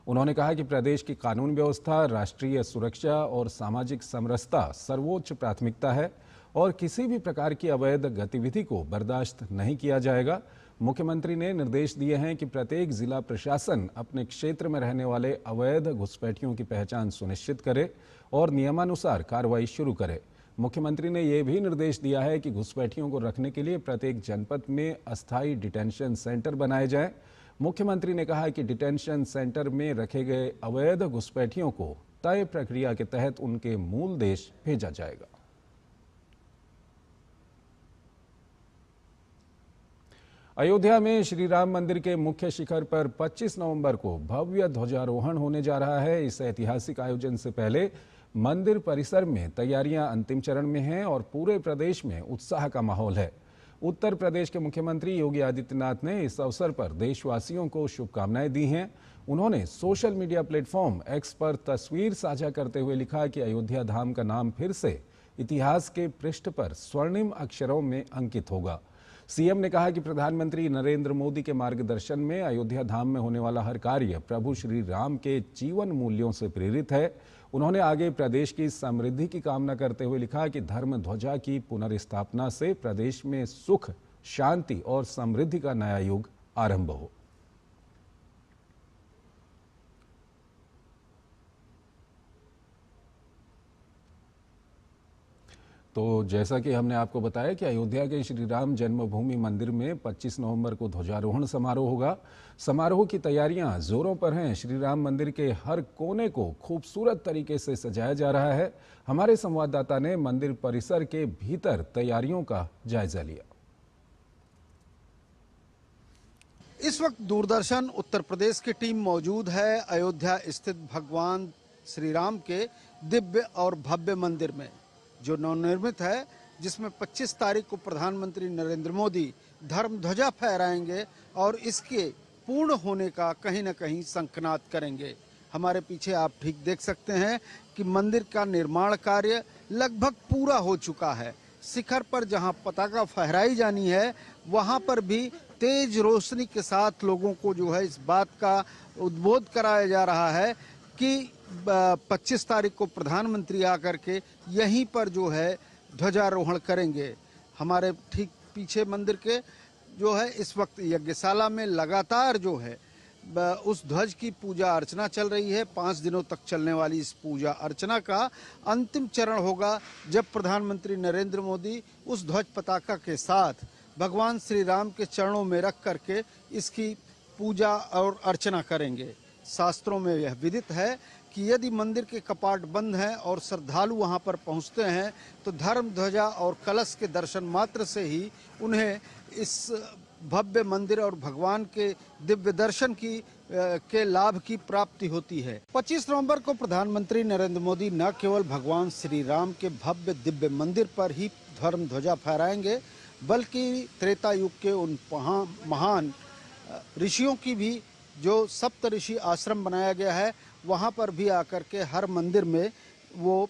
उन्होंने कहा कि प्रदेश की कानून व्यवस्था, राष्ट्रीय सुरक्षा और सामाजिक समरसता सर्वोच्च प्राथमिकता है और किसी भी प्रकार की अवैध गतिविधि को बर्दाश्त नहीं किया जाएगा। मुख्यमंत्री ने निर्देश दिए हैं कि प्रत्येक जिला प्रशासन अपने क्षेत्र में रहने वाले अवैध घुसपैठियों की पहचान सुनिश्चित करे और नियमानुसार कार्रवाई शुरू करे। मुख्यमंत्री ने यह भी निर्देश दिया है कि घुसपैठियों को रखने के लिए प्रत्येक जनपद में अस्थायी डिटेंशन सेंटर बनाए जाएं। मुख्यमंत्री ने कहा कि डिटेंशन सेंटर में रखे गए अवैध घुसपैठियों को तय प्रक्रिया के तहत उनके मूल देश भेजा जाएगा। अयोध्या में श्री राम मंदिर के मुख्य शिखर पर 25 नवंबर को भव्य ध्वजारोहण होने जा रहा है। इस ऐतिहासिक आयोजन से पहले मंदिर परिसर में तैयारियां अंतिम चरण में हैं और पूरे प्रदेश में उत्साह का माहौल है। उत्तर प्रदेश के मुख्यमंत्री योगी आदित्यनाथ ने इस अवसर पर देशवासियों को शुभकामनाएं दी हैं। उन्होंने सोशल मीडिया प्लेटफॉर्म एक्स पर तस्वीर साझा करते हुए लिखा कि अयोध्या धाम का नाम फिर से इतिहास के पृष्ठ पर स्वर्णिम अक्षरों में अंकित होगा। सीएम ने कहा कि प्रधानमंत्री नरेंद्र मोदी के मार्गदर्शन में अयोध्या धाम में होने वाला हर कार्य प्रभु श्री राम के जीवन मूल्यों से प्रेरित है। उन्होंने आगे प्रदेश की समृद्धि की कामना करते हुए लिखा कि धर्म ध्वजा की पुनर्स्थापना से प्रदेश में सुख, शांति और समृद्धि का नया युग आरंभ हो। तो जैसा कि हमने आपको बताया कि अयोध्या के श्री राम जन्मभूमि मंदिर में 25 नवंबर को ध्वजारोहण समारोह होगा। समारोह की तैयारियां जोरों पर हैं। श्री राम मंदिर के हर कोने को खूबसूरत तरीके से सजाया जा रहा है। हमारे संवाददाता ने मंदिर परिसर के भीतर तैयारियों का जायजा लिया। इस वक्त दूरदर्शन उत्तर प्रदेश की टीम मौजूद है अयोध्या स्थित भगवान श्री राम के दिव्य और भव्य मंदिर में, जो नवनिर्मित है, जिसमें 25 तारीख को प्रधानमंत्री नरेंद्र मोदी धर्म ध्वजा फहराएंगे और इसके पूर्ण होने का कहीं न कहीं शंखनाद करेंगे। हमारे पीछे आप ठीक देख सकते हैं कि मंदिर का निर्माण कार्य लगभग पूरा हो चुका है। शिखर पर जहां पताका फहराई जानी है, वहां पर भी तेज रोशनी के साथ लोगों को जो है इस बात का उद्बोध कराया जा रहा है कि 25 तारीख को प्रधानमंत्री आकर के यहीं पर जो है ध्वजारोहण करेंगे। हमारे ठीक पीछे मंदिर के जो है इस वक्त यज्ञशाला में लगातार जो है उस ध्वज की पूजा अर्चना चल रही है। 5 दिनों तक चलने वाली इस पूजा अर्चना का अंतिम चरण होगा जब प्रधानमंत्री नरेंद्र मोदी उस ध्वज पताका के साथ भगवान श्री राम के चरणों में रख करके इसकी पूजा और अर्चना करेंगे। शास्त्रों में यह विदित है कि यदि मंदिर के कपाट बंद हैं और श्रद्धालु वहां पर पहुंचते हैं तो धर्म ध्वजा और कलश के दर्शन मात्र से ही उन्हें इस भव्य मंदिर और भगवान के दिव्य दर्शन के लाभ की प्राप्ति होती है। 25 नवंबर को प्रधानमंत्री नरेंद्र मोदी न केवल भगवान श्री राम के भव्य दिव्य मंदिर पर ही धर्म ध्वजा फहराएंगे, बल्कि त्रेता युग के उन महान ऋषियों की भी जो सप्त ऋषि आश्रम बनाया गया है, वहां पर भी आकर के हर मंदिर में वो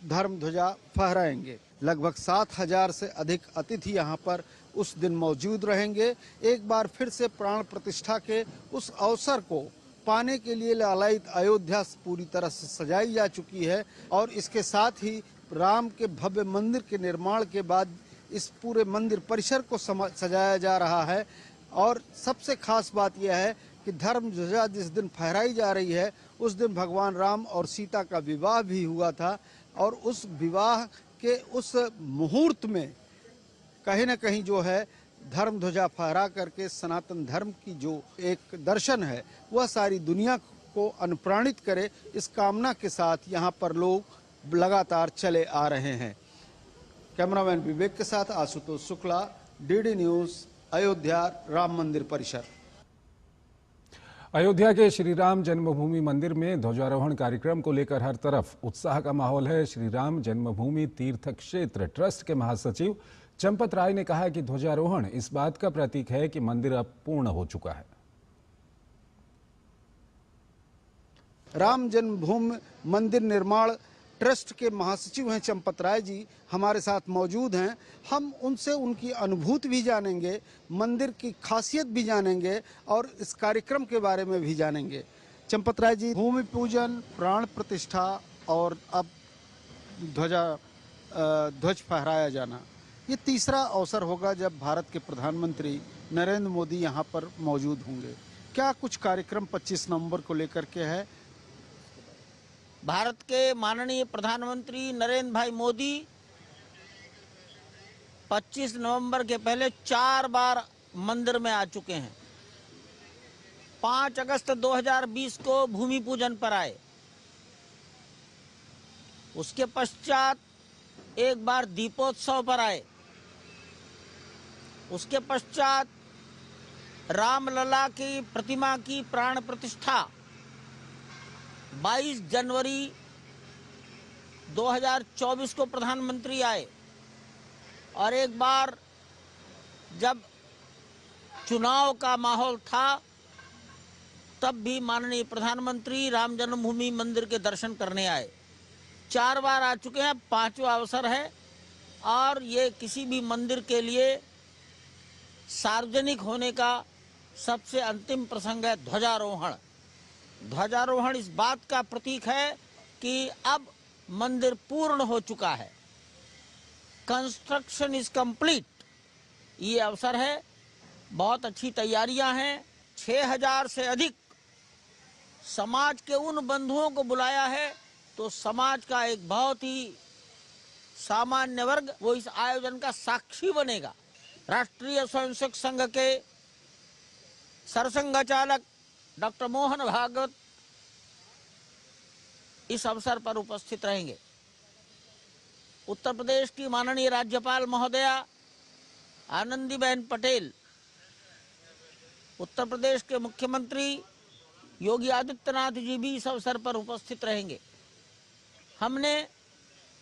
धर्म ध्वजा फहराएंगे। लगभग 7000 से अधिक अतिथि यहां पर उस दिन मौजूद रहेंगे। एक बार फिर से प्राण प्रतिष्ठा के उस अवसर को पाने के लिए लालायित अयोध्या पूरी तरह से सजाई जा चुकी है और इसके साथ ही राम के भव्य मंदिर के निर्माण के बाद इस पूरे मंदिर परिसर को सजाया जा रहा है। और सबसे खास बात यह है कि धर्म ध्वजा जिस दिन फहराई जा रही है, उस दिन भगवान राम और सीता का विवाह भी हुआ था और उस विवाह के उस मुहूर्त में कहीं न कहीं जो है धर्म ध्वजा फहरा करके सनातन धर्म की जो एक दर्शन है वह सारी दुनिया को अनुप्राणित करे, इस कामना के साथ यहाँ पर लोग लगातार चले आ रहे हैं। कैमरामैन विवेक के साथ आशुतोष शुक्ला, डीडी न्यूज, अयोध्या राम मंदिर परिसर। अयोध्या के श्री राम जन्मभूमि मंदिर में ध्वजारोहण कार्यक्रम को लेकर हर तरफ उत्साह का माहौल है। श्री राम जन्मभूमि तीर्थ क्षेत्र ट्रस्ट के महासचिव चंपत राय ने कहा कि ध्वजारोहण इस बात का प्रतीक है कि मंदिर अब पूर्ण हो चुका है। राम जन्मभूमि मंदिर निर्माण ट्रस्ट के महासचिव हैं चंपत राय जी, हमारे साथ मौजूद हैं। हम उनसे उनकी अनुभूति भी जानेंगे, मंदिर की खासियत भी जानेंगे और इस कार्यक्रम के बारे में भी जानेंगे। चंपत राय जी, भूमि पूजन, प्राण प्रतिष्ठा और अब ध्वज फहराया जाना, ये तीसरा अवसर होगा जब भारत के प्रधानमंत्री नरेंद्र मोदी यहाँ पर मौजूद होंगे। क्या कुछ कार्यक्रम 25 नवंबर को लेकर के है? भारत के माननीय प्रधानमंत्री नरेंद्र भाई मोदी 25 नवंबर के पहले 4 बार मंदिर में आ चुके हैं। 5 अगस्त 2020 को भूमि पूजन पर आए, उसके पश्चात एक बार दीपोत्सव पर आए, उसके पश्चात रामलला की प्रतिमा की प्राण प्रतिष्ठा 22 जनवरी 2024 को प्रधानमंत्री आए और एक बार जब चुनाव का माहौल था तब भी माननीय प्रधानमंत्री राम जन्मभूमि मंदिर के दर्शन करने आए। 4 बार आ चुके हैं, 5वां अवसर है और ये किसी भी मंदिर के लिए सार्वजनिक होने का सबसे अंतिम प्रसंग है ध्वजारोहण। ध्वजारोहण इस बात का प्रतीक है कि अब मंदिर पूर्ण हो चुका है, कंस्ट्रक्शन इज कंप्लीट। ये अवसर है, बहुत अच्छी तैयारियां हैं। 6000 से अधिक समाज के उन बंधुओं को बुलाया है, तो समाज का एक बहुत ही सामान्य वर्ग वो इस आयोजन का साक्षी बनेगा। राष्ट्रीय स्वयंसेवक संघ के सरसंघचालक डॉक्टर मोहन भागवत इस अवसर पर उपस्थित रहेंगे। उत्तर प्रदेश की माननीय राज्यपाल महोदया आनंदीबेन पटेल उत्तर प्रदेश के मुख्यमंत्री योगी आदित्यनाथ जी भी इस अवसर पर उपस्थित रहेंगे। हमने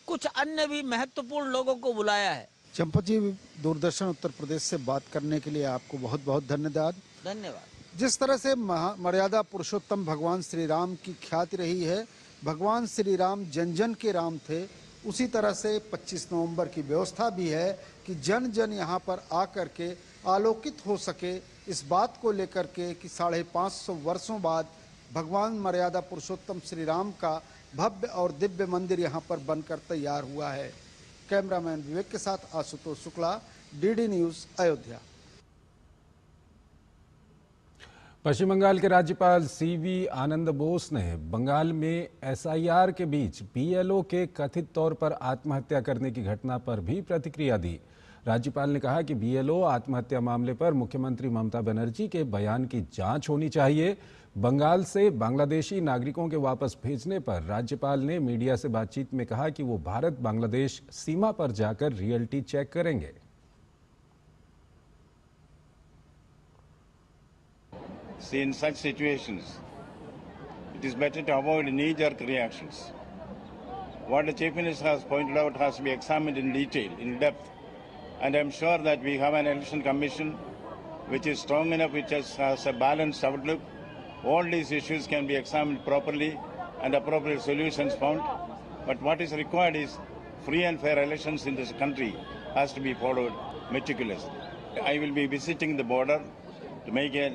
कुछ अन्य भी महत्वपूर्ण लोगों को बुलाया है। चंपत जी, दूरदर्शन उत्तर प्रदेश से बात करने के लिए आपको बहुत बहुत धन्यवाद। धन्यवाद। जिस तरह से मर्यादा पुरुषोत्तम भगवान श्री राम की ख्याति रही है, भगवान श्री राम जन जन के राम थे, उसी तरह से 25 नवंबर की व्यवस्था भी है कि जन जन यहाँ पर आकर के आलोकित हो सके, इस बात को लेकर के कि 550 वर्षों बाद भगवान मर्यादा पुरुषोत्तम श्री राम का भव्य और दिव्य मंदिर यहाँ पर बनकर तैयार हुआ है। कैमरामैन विवेक के साथ आशुतोष शुक्ला, डीडी न्यूज, अयोध्या। पश्चिम बंगाल के राज्यपाल सीवी आनंद बोस ने बंगाल में एसआईआर के बीच बीएलओ के कथित तौर पर आत्महत्या करने की घटना पर भी प्रतिक्रिया दी। राज्यपाल ने कहा कि बीएलओ आत्महत्या मामले पर मुख्यमंत्री ममता बनर्जी के बयान की जांच होनी चाहिए। बंगाल से बांग्लादेशी नागरिकों के वापस भेजने पर राज्यपाल ने मीडिया से बातचीत में कहा कि वो भारत बांग्लादेश सीमा पर जाकर रियलिटी चेक करेंगे। See, in such situations, it is better to avoid knee-jerk reactions. What the Chief Minister has pointed out has to be examined in detail, in depth, and I'm sure that we have an election commission which is strong enough, which has a balanced outlook. All these issues can be examined properly and appropriate solutions found. But what is required is free and fair elections in this country has to be followed meticulously. I will be visiting the border to make a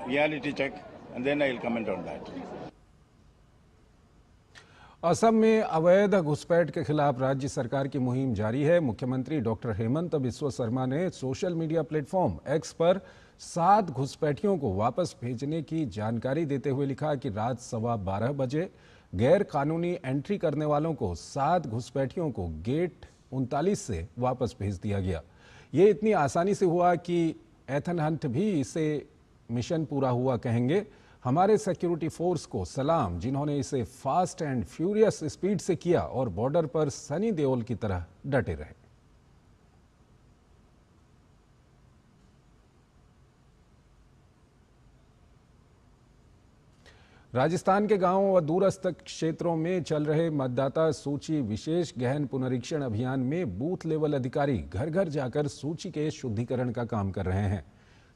reality check and then I will comment on that. Assam में अवैध घुसपैठ के खिलाफ राज्य सरकार की मुहिम जारी है। मुख्यमंत्री डॉक्टर हेमंत बिस्वा शर्मा ने सोशल मीडिया प्लेटफॉर्म एक्स पर 7 घुसपैठियों को वापस भेजने की जानकारी देते हुए लिखा कि रात 12:15 बजे गैर कानूनी एंट्री करने वालों को 7 घुसपैठियों को गेट 39 से वापस भेज दिया गया। ये इतनी आसानी से हुआ कि एथन हंट भी इसे मिशन पूरा हुआ कहेंगे। हमारे सिक्योरिटी फोर्स को सलाम, जिन्होंने इसे फास्ट एंड फ्यूरियस स्पीड से किया और बॉर्डर पर सनी देओल की तरह डटे रहे। राजस्थान के गांवों व दूरस्थ क्षेत्रों में चल रहे मतदाता सूची विशेष गहन पुनरीक्षण अभियान में बूथ लेवल अधिकारी घर घर जाकर सूची के शुद्धिकरण का काम कर रहे हैं।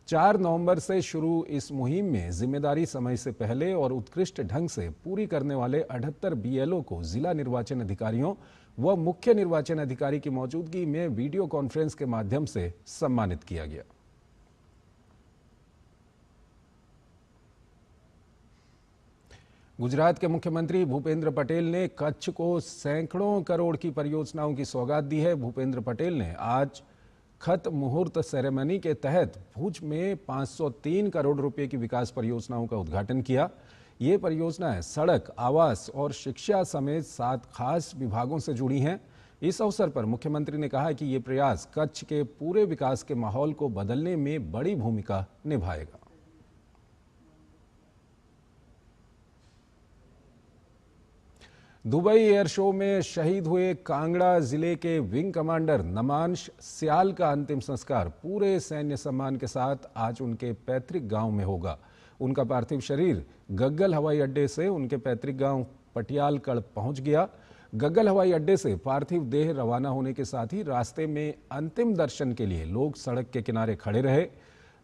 4 नवंबर से शुरू इस मुहिम में जिम्मेदारी समय से पहले और उत्कृष्ट ढंग से पूरी करने वाले 78 बीएलओ को जिला निर्वाचन अधिकारियों व मुख्य निर्वाचन अधिकारी की मौजूदगी में वीडियो कॉन्फ्रेंस के माध्यम से सम्मानित किया गया। गुजरात के मुख्यमंत्री भूपेंद्र पटेल ने कच्छ को सैकड़ों करोड़ की परियोजनाओं की सौगात दी है। भूपेंद्र पटेल ने आज खत मुहूर्त सेरेमनी के तहत भुज में 503 करोड़ रुपए की विकास परियोजनाओं का उद्घाटन किया। ये परियोजनाएं सड़क, आवास और शिक्षा समेत 7 खास विभागों से जुड़ी हैं। इस अवसर पर मुख्यमंत्री ने कहा कि ये प्रयास कच्छ के पूरे विकास के माहौल को बदलने में बड़ी भूमिका निभाएगा। दुबई एयर शो में शहीद हुए कांगड़ा जिले के विंग कमांडर नमांश सियाल का अंतिम संस्कार पूरे सैन्य सम्मान के साथ आज उनके पैतृक गांव में होगा। उनका पार्थिव शरीर गग्गल हवाई अड्डे से उनके पैतृक गांव पटियालकड़ पहुंच गया। गग्गल हवाई अड्डे से पार्थिव देह रवाना होने के साथ ही रास्ते में अंतिम दर्शन के लिए लोग सड़क के किनारे खड़े रहे।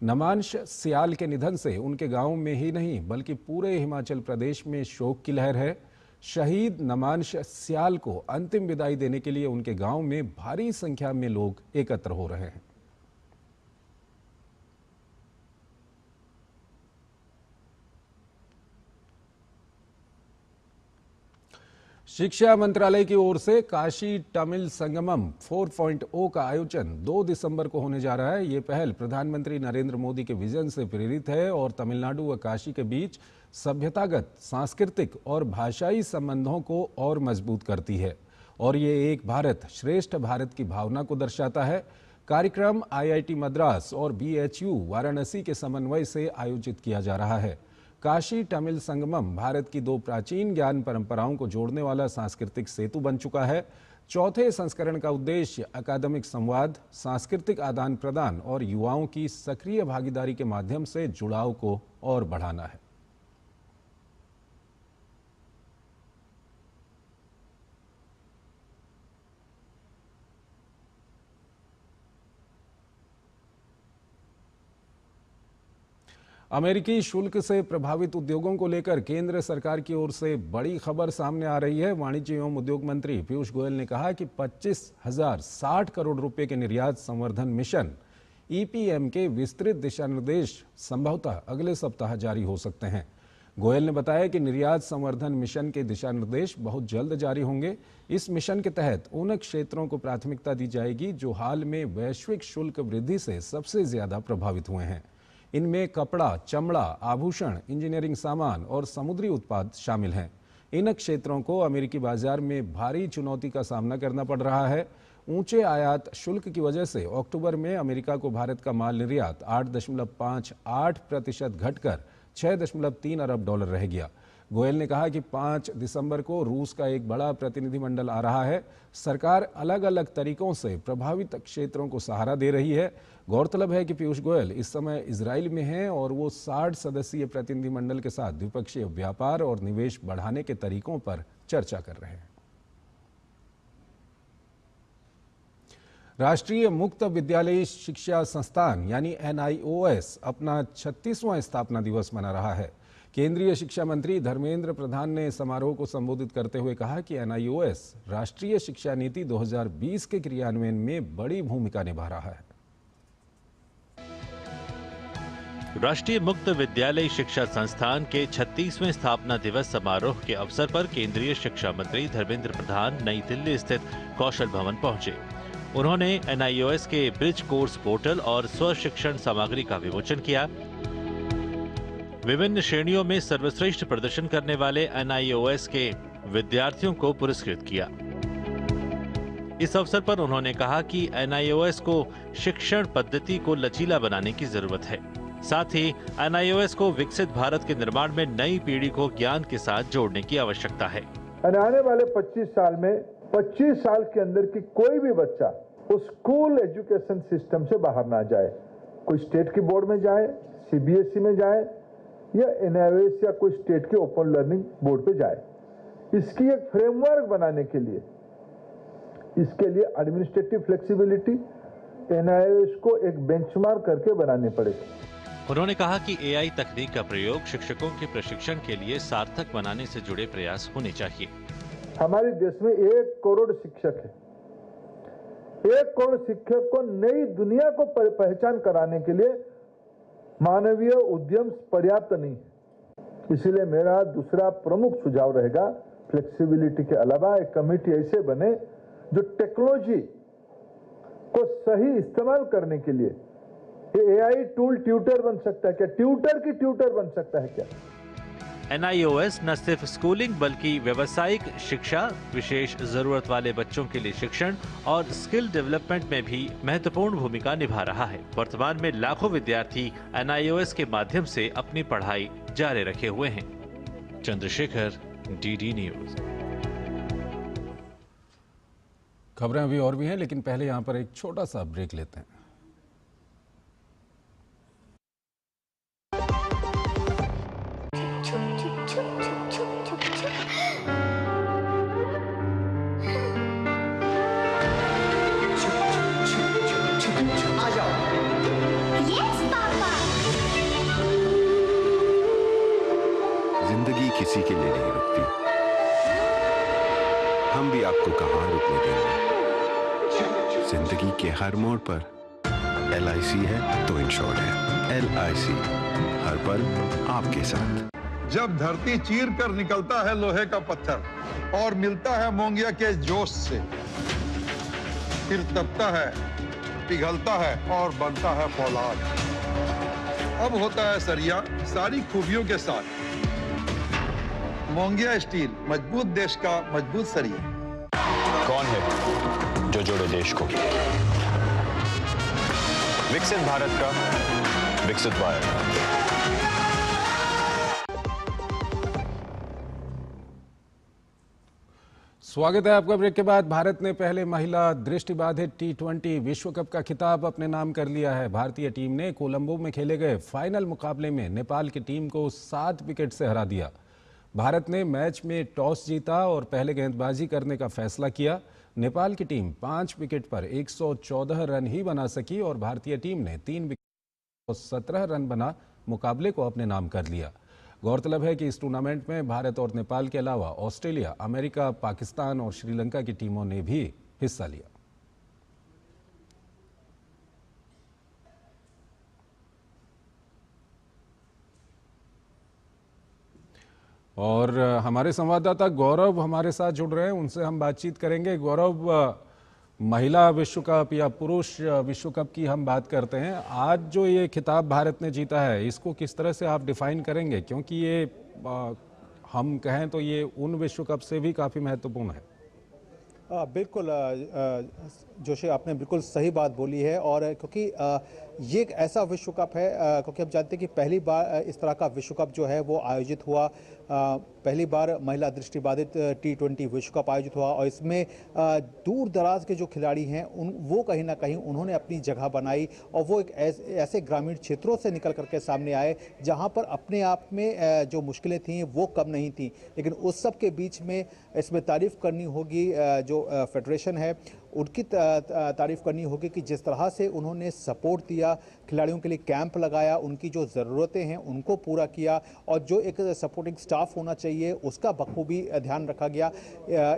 नमांश सियाल के निधन से उनके गांव में ही नहीं बल्कि पूरे हिमाचल प्रदेश में शोक की लहर है। शहीद नमांश सियाल को अंतिम विदाई देने के लिए उनके गांव में भारी संख्या में लोग एकत्र हो रहे हैं। शिक्षा मंत्रालय की ओर से काशी तमिल संगमम 4.0 का आयोजन 2 दिसंबर को होने जा रहा है। ये पहल प्रधानमंत्री नरेंद्र मोदी के विजन से प्रेरित है और तमिलनाडु व काशी के बीच सभ्यतागत, सांस्कृतिक और भाषाई संबंधों को और मजबूत करती है और ये एक भारत श्रेष्ठ भारत की भावना को दर्शाता है। कार्यक्रम आईआईटी मद्रास और बीएचयू वाराणसी के समन्वय से आयोजित किया जा रहा है। काशी तमिल संगमम भारत की 2 प्राचीन ज्ञान परंपराओं को जोड़ने वाला सांस्कृतिक सेतु बन चुका है। चौथे संस्करण का उद्देश्य अकादमिक संवाद, सांस्कृतिक आदान प्रदान और युवाओं की सक्रिय भागीदारी के माध्यम से जुड़ाव को और बढ़ाना है। अमेरिकी शुल्क से प्रभावित उद्योगों को लेकर केंद्र सरकार की ओर से बड़ी खबर सामने आ रही है। वाणिज्य एवं उद्योग मंत्री पीयूष गोयल ने कहा कि 25,060 करोड़ रुपए के निर्यात संवर्धन मिशन ईपीएम के विस्तृत दिशा निर्देश संभवतः अगले सप्ताह जारी हो सकते हैं। गोयल ने बताया कि निर्यात संवर्धन मिशन के दिशा निर्देश बहुत जल्द जारी होंगे। इस मिशन के तहत उन क्षेत्रों को प्राथमिकता दी जाएगी जो हाल में वैश्विक शुल्क वृद्धि से सबसे ज्यादा प्रभावित हुए हैं। इनमें कपड़ा, चमड़ा, आभूषण, इंजीनियरिंग सामान और समुद्री उत्पाद शामिल हैं। इन क्षेत्रों को अमेरिकी बाजार में भारी चुनौती का सामना करना पड़ रहा है। ऊंचे आयात शुल्क की वजह से अक्टूबर में अमेरिका को भारत का माल निर्यात 8.58% घटकर 6.3 अरब डॉलर रह गया। गोयल ने कहा कि 5 दिसंबर को रूस का एक बड़ा प्रतिनिधिमंडल आ रहा है। सरकार अलग अलग तरीकों से प्रभावित क्षेत्रों को सहारा दे रही है। गौरतलब है कि पीयूष गोयल इस समय इजराइल में हैं और वो 60 सदस्यीय प्रतिनिधिमंडल के साथ द्विपक्षीय व्यापार और निवेश बढ़ाने के तरीकों पर चर्चा कर रहे हैं। राष्ट्रीय मुक्त विद्यालयी शिक्षा संस्थान यानी NIOS अपना 36वां स्थापना दिवस मना रहा है। केंद्रीय शिक्षा मंत्री धर्मेंद्र प्रधान ने समारोह को संबोधित करते हुए कहा कि NIOS राष्ट्रीय शिक्षा नीति 2020 के क्रियान्वयन में बड़ी भूमिका निभा रहा है। राष्ट्रीय मुक्त विद्यालय शिक्षा संस्थान के 36वें स्थापना दिवस समारोह के अवसर पर केंद्रीय शिक्षा मंत्री धर्मेंद्र प्रधान नई दिल्ली स्थित कौशल भवन पहुंचे। उन्होंने NIOS के ब्रिज कोर्स पोर्टल और स्व शिक्षण सामग्री का विमोचन किया। विभिन्न श्रेणियों में सर्वश्रेष्ठ प्रदर्शन करने वाले NIOS के विद्यार्थियों को पुरस्कृत किया। इस अवसर पर उन्होंने कहा कि NIOS को शिक्षण पद्धति को लचीला बनाने की जरूरत है। साथ ही NIOS को विकसित भारत के निर्माण में नई पीढ़ी को ज्ञान के साथ जोड़ने की आवश्यकता है। आने वाले 25 साल में 25 साल के अंदर की कोई भी बच्चा उस स्कूल एजुकेशन सिस्टम से बाहर ना जाए। कोई स्टेट की बोर्ड में जाए, CBSE में जाए या NIOS या कोई स्टेट के ओपन लर्निंग बोर्ड पे जाए। इसकी एक फ्रेमवर्क बनाने के लिए, इसके लिए एडमिनिस्ट्रेटिव फ्लेक्सिबिलिटी NIOS को एक बेंचमार्क करके बनाने पड़ेगा। उन्होंने कहा कि AI तकनीक का प्रयोग शिक्षकों के प्रशिक्षण के लिए सार्थक बनाने से जुड़े प्रयास होने चाहिए। हमारे देश में 1 करोड़ शिक्षक है। 1 करोड़ शिक्षक को नई दुनिया को पहचान कराने के लिए मानवीय उद्यम पर्याप्त नहीं है। इसलिए मेरा दूसरा प्रमुख सुझाव रहेगा, फ्लेक्सिबिलिटी के अलावा एक कमेटी ऐसे बने जो टेक्नोलॉजी को सही इस्तेमाल करने के लिए AI टूल ट्यूटर बन सकता है क्या? ट्यूटर की ट्यूटर बन सकता है क्या? NIOS न सिर्फ स्कूलिंग बल्कि व्यावसायिक शिक्षा, विशेष जरूरत वाले बच्चों के लिए शिक्षण और स्किल डेवलपमेंट में भी महत्वपूर्ण भूमिका निभा रहा है। वर्तमान में लाखों विद्यार्थी NIOS के माध्यम से अपनी पढ़ाई जारी रखे हुए हैं। Chandrashekhar, DD news. खबरें अभी और भी हैं, लेकिन पहले यहाँ पर एक छोटा सा ब्रेक लेते हैं। जिंदगी किसी के लिए नहीं रुकती, हम भी आपको कहां रुकने देंगे। जिंदगी के हर मोड़ पर LIC है तो इंश्योर्ड है। LIC हर पल आपके साथ। जब धरती चीर कर निकलता है लोहे का पत्थर और मिलता है मोंगिया के जोश से, फिर तपता है, पिघलता है और बनता है फौलाद। अब होता है सरिया सारी खूबियों के साथ। मोंगिया स्टील, मजबूत देश का मजबूत सरिया। कौन है जो जोड़े देश को? विकसित भारत का विकसित भारत। स्वागत है आपका। ब्रेक के बाद भारत ने पहले महिला दृष्टिबाधित T20 विश्व कप का खिताब अपने नाम कर लिया है। भारतीय टीम ने कोलंबो में खेले गए फाइनल मुकाबले में नेपाल की टीम को 7 विकेट से हरा दिया। भारत ने मैच में टॉस जीता और पहले गेंदबाजी करने का फैसला किया। नेपाल की टीम 5 विकेट पर 114 रन ही बना सकी और भारतीय टीम ने 3 विकेट और 17 रन बना मुकाबले को अपने नाम कर लिया। गौरतलब है कि इस टूर्नामेंट में भारत और नेपाल के अलावा ऑस्ट्रेलिया, अमेरिका, पाकिस्तान और श्रीलंका की टीमों ने भी हिस्सा लिया। और हमारे संवाददाता गौरव हमारे साथ जुड़ रहे हैं, उनसे हम बातचीत करेंगे। गौरव, महिला विश्व कप या पुरुष विश्व कप की हम बात करते हैं, आज जो ये खिताब भारत ने जीता है इसको किस तरह से आप डिफाइन करेंगे, क्योंकि ये हम कहें तो ये उन विश्व कप से भी काफ़ी महत्वपूर्ण है। बिल्कुल जोशी, आपने बिल्कुल सही बात बोली है। और क्योंकि ये एक ऐसा विश्व कप है, क्योंकि हम जानते हैं कि पहली बार इस तरह का विश्व कप जो है वो आयोजित हुआ, पहली बार महिला दृष्टिबाधित T20 विश्व कप आयोजित हुआ और इसमें दूर दराज के जो खिलाड़ी हैं वो कहीं ना कहीं उन्होंने अपनी जगह बनाई और वो एक ऐसे ग्रामीण क्षेत्रों से निकल करके सामने आए जहां पर अपने आप में जो मुश्किलें थीं वो कम नहीं थीं। लेकिन उस सब के बीच में इसमें तारीफ़ करनी होगी जो फेडरेशन है, उनकी तारीफ़ करनी होगी कि जिस तरह से उन्होंने सपोर्ट दिया, खिलाड़ियों के लिए कैंप लगाया, उनकी जो ज़रूरतें हैं उनको पूरा किया और जो एक सपोर्टिंग स्टाफ होना चाहिए उसका बखूबी ध्यान रखा गया।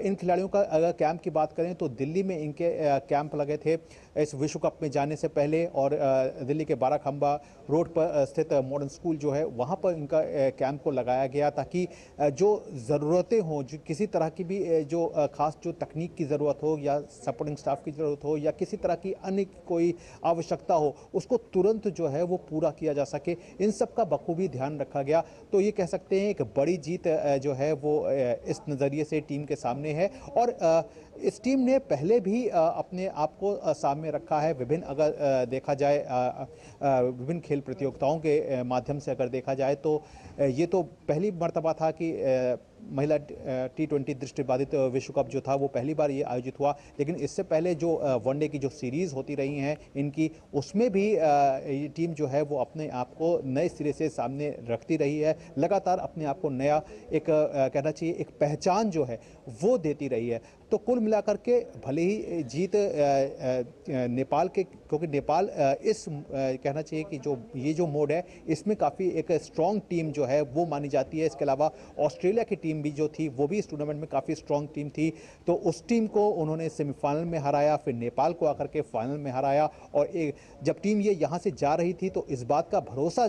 इन खिलाड़ियों का अगर कैंप की बात करें तो दिल्ली में इनके कैंप लगे थे इस विश्व कप में जाने से पहले और दिल्ली के बाराखंबा रोड पर स्थित मॉडर्न स्कूल जो है वहाँ पर इनका कैंप को लगाया गया ताकि जो ज़रूरतें हों, जो किसी तरह की भी जो ख़ास जो तकनीक की ज़रूरत हो या सपोर्टिंग स्टाफ की ज़रूरत हो या किसी तरह की अन्य कोई आवश्यकता हो, उसको तुरंत जो है वो पूरा किया जा सके, इन सब का बखूबी ध्यान रखा गया। तो ये कह सकते हैं एक बड़ी जीत जो है वो इस नज़रिए से टीम के सामने है। और इस टीम ने पहले भी अपने आप को सामने रखा है, विभिन्न अगर देखा जाए विभिन्न खेल प्रतियोगिताओं के माध्यम से अगर देखा जाए तो ये तो पहली मर्तबा था कि महिला T20 दृष्टिबाधित विश्व कप जो था वो पहली बार ये आयोजित हुआ। लेकिन इससे पहले जो वनडे की जो सीरीज़ होती रही हैं इनकी, उसमें भी ये टीम जो है वो अपने आप को नए सिरे से सामने रखती रही है, लगातार अपने आप को नया एक कहना चाहिए एक पहचान जो है वो देती रही है। तो कुल मिलाकर के भले ही जीत नेपाल के, क्योंकि नेपाल इस कहना चाहिए कि जो ये जो मोड है इसमें काफ़ी एक स्ट्रॉन्ग टीम जो है वो मानी जाती है। इसके अलावा ऑस्ट्रेलिया की टीम भी जो थी वो भी इस टूर्नामेंट में काफ़ी स्ट्रॉन्ग टीम थी, तो उस टीम को उन्होंने सेमीफाइनल में हराया, फिर नेपाल को आकर के फाइनल में हराया। और जब टीम ये यहाँ से जा रही थी तो इस बात का भरोसा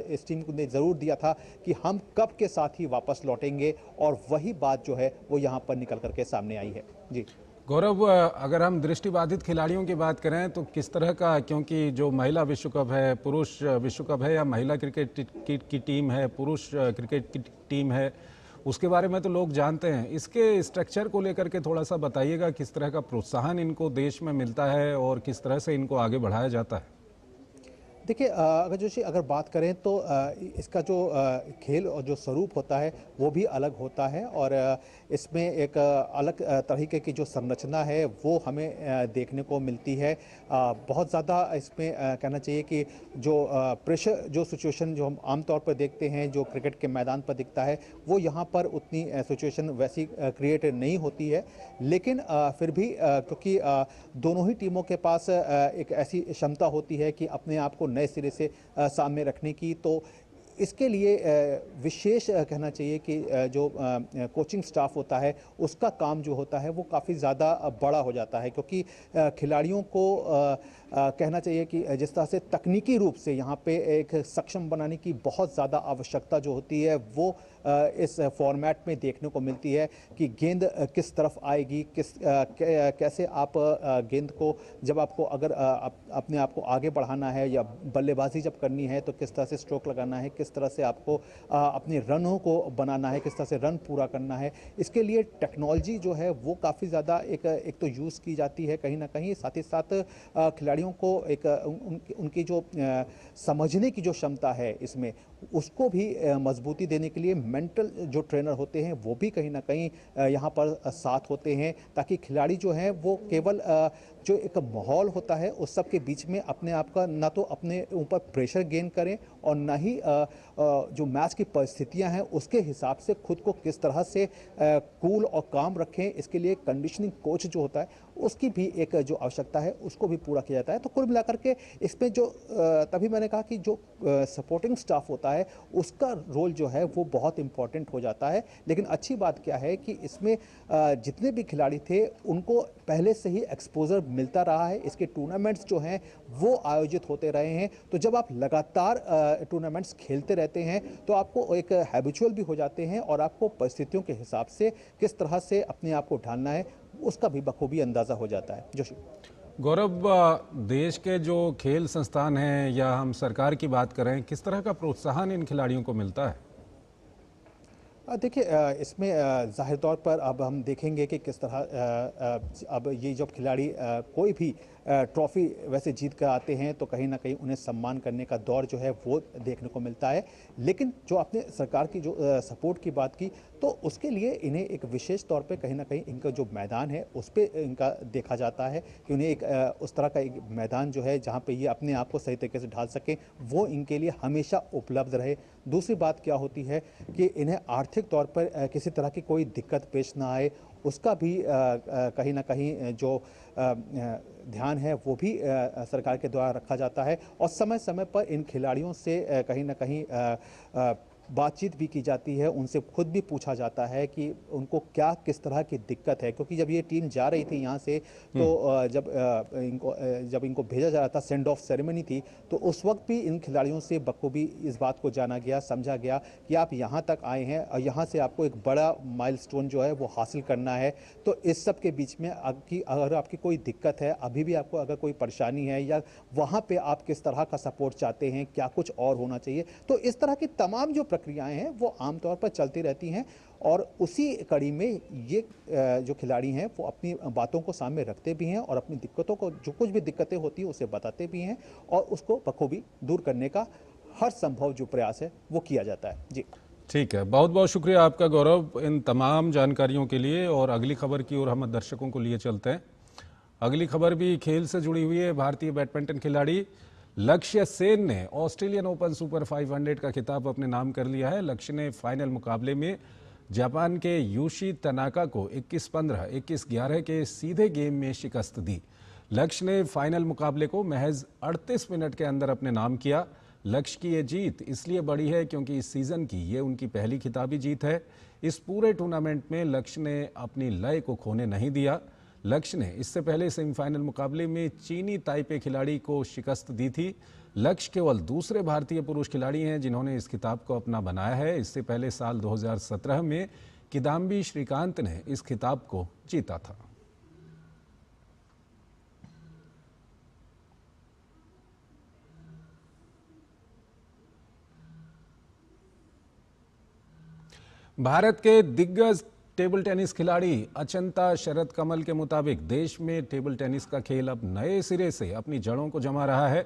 इस टीम ने ज़रूर दिया था कि हम कप के साथ ही वापस लौटेंगे और वही बात जो है वो यहाँ पर निकल करके सामने आई है। जी गौरव, अगर हम दृष्टिबाधित खिलाड़ियों की बात करें तो किस तरह का, क्योंकि जो महिला विश्व कप है, पुरुष विश्व कप है या महिला क्रिकेट की टीम है, पुरुष क्रिकेट की टीम है, उसके बारे में तो लोग जानते हैं, इसके स्ट्रक्चर को लेकर के थोड़ा सा बताइएगा, किस तरह का प्रोत्साहन इनको देश में मिलता है और किस तरह से इनको आगे बढ़ाया जाता है। देखिए, अगर जोशी अगर बात करें तो इसका जो खेल और जो स्वरूप होता है वो भी अलग होता है और इसमें एक अलग तरीके की जो संरचना है वो हमें देखने को मिलती है। बहुत ज़्यादा इसमें कहना चाहिए कि जो प्रेशर जो सिचुएशन जो हम आमतौर पर देखते हैं जो क्रिकेट के मैदान पर दिखता है वो यहाँ पर उतनी सिचुएशन वैसी क्रिएट नहीं होती है। लेकिन फिर भी क्योंकि दोनों ही टीमों के पास एक ऐसी क्षमता होती है कि अपने आप को नए सिरे से सामने रखने की, तो इसके लिए विशेष कहना चाहिए कि जो कोचिंग स्टाफ होता है उसका काम जो होता है वो काफ़ी ज़्यादा बड़ा हो जाता है, क्योंकि खिलाड़ियों को कहना चाहिए कि जिस तरह से तकनीकी रूप से यहाँ पे एक सक्षम बनाने की बहुत ज़्यादा आवश्यकता जो होती है वो इस फॉर्मेट में देखने को मिलती है कि गेंद किस तरफ आएगी, कैसे आप गेंद को जब आपको अगर अपने आप को आगे बढ़ाना है या बल्लेबाजी जब करनी है तो किस तरह से स्ट्रोक लगाना है, किस तरह से आपको अपने रनों को बनाना है, किस तरह से रन पूरा करना है। इसके लिए टेक्नोलॉजी जो है वो काफ़ी ज़्यादा एक तो यूज़ की जाती है कहीं ना कहीं, साथ ही साथ खिलाड़ी खिलाड़ियों को एक उनकी जो समझने की जो क्षमता है इसमें, उसको भी मजबूती देने के लिए मेंटल जो ट्रेनर होते हैं वो भी कहीं ना कहीं यहाँ पर साथ होते हैं, ताकि खिलाड़ी जो हैं वो केवल जो एक माहौल होता है उस सब के बीच में अपने आप का ना तो अपने ऊपर प्रेशर गेन करें और ना ही जो मैच की परिस्थितियां हैं उसके हिसाब से खुद को किस तरह से कूल और काम रखें। इसके लिए कंडीशनिंग कोच जो होता है उसकी भी एक जो आवश्यकता है उसको भी पूरा किया जाता है। तो कुल मिलाकर के इसमें जो तभी मैंने कहा कि जो सपोर्टिंग स्टाफ होता है उसका रोल जो है वो बहुत इंपॉर्टेंट हो जाता है। लेकिन अच्छी बात क्या है कि इसमें जितने भी खिलाड़ी थे उनको पहले से ही एक्सपोजर मिलता रहा है। इसके टूर्नामेंट्स जो हैं वो आयोजित होते रहे हैं। तो जब आप लगातार टूर्नामेंट्स खेलते रहते हैं तो आपको एक हैबिचुअल भी हो जाते हैं और आपको परिस्थितियों के हिसाब से किस तरह से अपने आप को ढालना है उसका भी बखूबी अंदाजा हो जाता है। जोशी गौरव, देश के जो खेल संस्थान हैं या हम सरकार की बात करें, किस तरह का प्रोत्साहन इन खिलाड़ियों को मिलता है? देखिए, इसमें जाहिर तौर पर अब हम देखेंगे कि किस तरह अब ये जब खिलाड़ी कोई भी ट्रॉफी वैसे जीत कर आते हैं तो कहीं ना कहीं उन्हें सम्मान करने का दौर जो है वो देखने को मिलता है। लेकिन जो आपने सरकार की जो सपोर्ट की बात की तो उसके लिए इन्हें एक विशेष तौर पे कहीं ना कहीं इनका जो मैदान है उस पर इनका देखा जाता है कि उन्हें एक उस तरह का एक मैदान जो है जहाँ पे ये अपने आप को सही तरीके से ढाल सकें वो इनके लिए हमेशा उपलब्ध रहे। दूसरी बात क्या होती है कि इन्हें आर्थिक तौर पर किसी तरह की कोई दिक्कत पेश ना आए, उसका भी कहीं ना कहीं जो ध्यान है वो भी सरकार के द्वारा रखा जाता है। और समय समय पर इन खिलाड़ियों से कहीं ना कहीं बातचीत भी की जाती है, उनसे खुद भी पूछा जाता है कि उनको क्या किस तरह की दिक्कत है। क्योंकि जब ये टीम जा रही थी यहाँ से तो जब इनको भेजा जा रहा था, सेंड ऑफ सेरेमनी थी, तो उस वक्त भी इन खिलाड़ियों से बखूबी इस बात को जाना गया, समझा गया कि आप यहाँ तक आए हैं और यहाँ से आपको एक बड़ा माइलस्टोन जो है वो हासिल करना है। तो इस सब के बीच में अगर आपकी कोई दिक्कत है, अभी भी आपको अगर कोई परेशानी है या वहाँ पर आप किस तरह का सपोर्ट चाहते हैं, क्या कुछ और होना चाहिए, तो इस तरह की तमाम जो प्रक्रियाएं हैं वो आमतौर पर चलती रहती हैं। और उसी कड़ी में ये जो खिलाड़ी हैं वो अपनी बातों को सामने रखते भी हैं और अपनी दिक्कतों को, जो कुछ भी दिक्कतें होती हैं उसे बताते भी हैं और उसको बखूबी दूर करने का हर संभव जो प्रयास है वो किया जाता है। जी ठीक है, बहुत बहुत शुक्रिया आपका गौरव इन तमाम जानकारियों के लिए। और अगली खबर की ओर हम दर्शकों को लिए चलते हैं। अगली खबर भी खेल से जुड़ी हुई है। भारतीय बैडमिंटन खिलाड़ी लक्ष्य सेन ने ऑस्ट्रेलियन ओपन सुपर 500 का खिताब अपने नाम कर लिया है। लक्ष्य ने फाइनल मुकाबले में जापान के यूशी तनाका को 21-15, 21-11 के सीधे गेम में शिकस्त दी। लक्ष्य ने फाइनल मुकाबले को महज 38 मिनट के अंदर अपने नाम किया। लक्ष्य की ये जीत इसलिए बड़ी है क्योंकि इस सीजन की ये उनकी पहली खिताबी जीत है। इस पूरे टूर्नामेंट में लक्ष्य ने अपनी लय को खोने नहीं दिया। लक्ष्य ने इससे पहले सेमीफाइनल मुकाबले में चीनी ताइपे खिलाड़ी को शिकस्त दी थी। लक्ष्य केवल दूसरे भारतीय पुरुष खिलाड़ी हैं जिन्होंने इस खिताब को अपना बनाया है। इससे पहले साल 2017 में किदाम्बी श्रीकांत ने इस खिताब को जीता था। भारत के दिग्गज टेबल टेनिस खिलाड़ी अचंता शरद कमल के मुताबिक देश में टेबल टेनिस का खेल अब नए सिरे से अपनी जड़ों को जमा रहा है।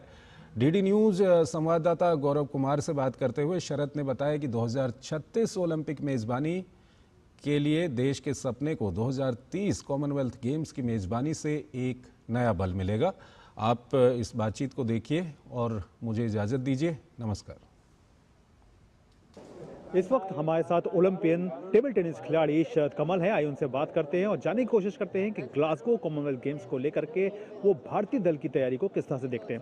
डीडी न्यूज संवाददाता गौरव कुमार से बात करते हुए शरद ने बताया कि 2036 ओलंपिक मेजबानी के लिए देश के सपने को 2030 कॉमनवेल्थ गेम्स की मेजबानी से एक नया बल मिलेगा। आप इस बातचीत को देखिए और मुझे इजाज़त दीजिए। नमस्कार। इस वक्त हमारे साथ ओलंपियन टेबल टेनिस खिलाड़ी शरद कमल हैं। आइए उनसे बात करते हैं और जानने की कोशिश करते हैं कि ग्लासगो कॉमनवेल्थ गेम्स को लेकर के वो भारतीय दल की तैयारी को किस तरह से देखते हैं।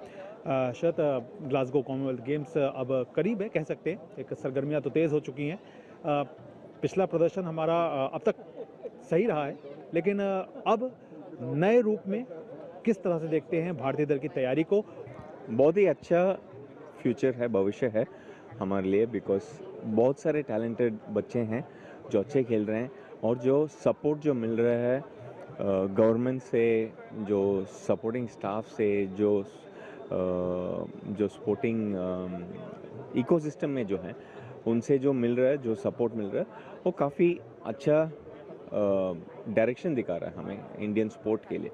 शरद, ग्लासगो कॉमनवेल्थ गेम्स अब करीब है, कह सकते हैं, एक सरगर्मियां तो तेज़ हो चुकी हैं। पिछला प्रदर्शन हमारा अब तक सही रहा है, लेकिन अब नए रूप में किस तरह से देखते हैं भारतीय दल की तैयारी को? बहुत ही अच्छा फ्यूचर है, भविष्य है हमारे लिए, बिकॉज बहुत सारे टैलेंटेड बच्चे हैं जो अच्छे खेल रहे हैं और जो सपोर्ट जो मिल रहा है गवर्नमेंट से, जो सपोर्टिंग स्टाफ से, जो स्पोर्टिंग इकोसिस्टम में जो है उनसे जो मिल रहा है, जो सपोर्ट मिल रहा है, वो काफ़ी अच्छा डायरेक्शन दिखा रहा है हमें इंडियन स्पोर्ट के लिए।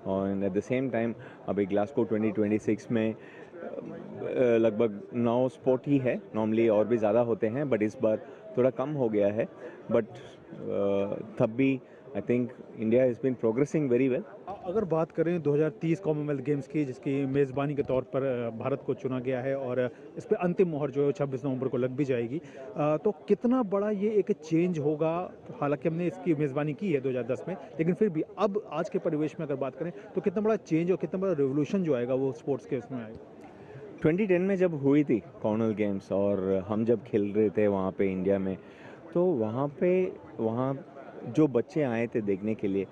और एट द सेम टाइम अभी ग्लासगो 2026 में लगभग 9 स्पोर्ट ही है, नॉर्मली और भी ज़्यादा होते हैं बट इस बार थोड़ा कम हो गया है, बट तब भी I think India has been progressing very well. अगर बात करें 2030 कॉमनवेल्थ गेम्स की, जिसकी मेज़बानी के तौर पर भारत को चुना गया है और इस पर अंतिम मोहर जो है 26 नवंबर को लग भी जाएगी, तो कितना बड़ा ये एक चेंज होगा? हालांकि हमने इसकी मेज़बानी की है 2010 में, लेकिन फिर भी अब आज के परिवेश में अगर बात करें तो कितना बड़ा चेंज और कितना बड़ा रेवोल्यूशन जो आएगा वो स्पोर्ट्स के इसमें आएगा? 2010 में जब हुई थी कॉमनवेल्थ गेम्स और हम जब खेल रहे थे वहाँ पे इंडिया में, तो वहाँ जो बच्चे आए थे देखने के लिए,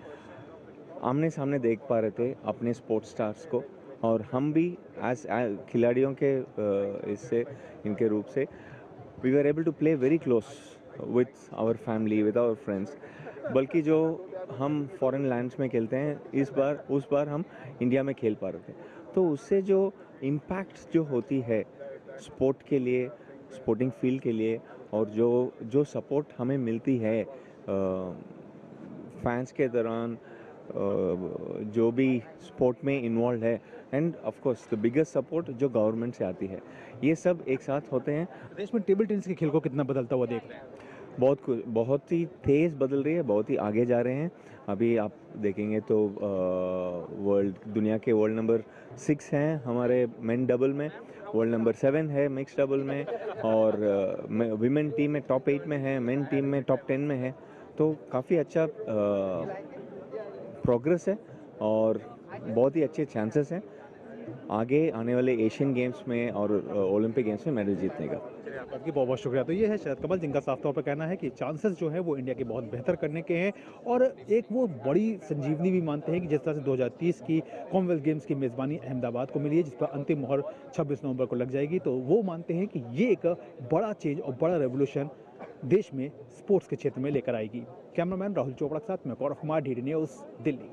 आमने सामने देख पा रहे थे अपने स्पोर्ट्स स्टार्स को, और हम भी एज खिलाड़ियों के इससे इनके रूप से we were able to play very close with our family, with our friends. बल्कि जो हम फॉरेन लैंड्स में खेलते हैं उस बार हम इंडिया में खेल पा रहे थे, तो उससे जो इम्पैक्ट जो होती है स्पोर्ट के लिए, स्पोर्टिंग फील्ड के लिए, और जो सपोर्ट हमें मिलती है फैंस के दौरान, जो भी स्पोर्ट में इन्वॉल्व है, end of course the biggest support जो गवर्नमेंट से आती है, ये सब एक साथ होते हैं। देश में टेबल टेनिस के खेल को कितना बदलता हुआ देख रहे हैं? बहुत ही तेज़ बदल रही है, बहुत ही आगे जा रहे हैं। अभी आप देखेंगे तो दुनिया के वर्ल्ड नंबर 6 हैं हमारे मेन डबल में, वर्ल्ड नंबर 7 है मिक्स डबल में, और विमेन टीम में टॉप 8 में है, मेन टीम में टॉप 10 में है। तो काफ़ी अच्छा प्रोग्रेस है और बहुत ही अच्छे चांसेस हैं आगे आने वाले एशियन गेम्स में और ओलंपिक गेम्स में मेडल जीतने का। आपकी बहुत बहुत शुक्रिया। तो ये है शरद कमल, जिनका साफ तौर पर कहना है कि चांसेस जो है वो इंडिया के बहुत बेहतर करने के हैं, और एक वो बड़ी संजीवनी भी मानते हैं कि जिस तरह से 2030 की कॉमनवेल्थ गेम्स की मेज़बानी अहमदाबाद को मिली है, जिस पर अंतिम मोहर 26 नवंबर को लग जाएगी, तो वो मानते हैं कि ये एक बड़ा चेंज और बड़ा रेवोल्यूशन देश में स्पोर्ट्स के क्षेत्र में लेकर आएगी। कैमरामैन राहुल चोपड़ा के साथ मैं गौरव कुमार, DD न्यूज़, दिल्ली।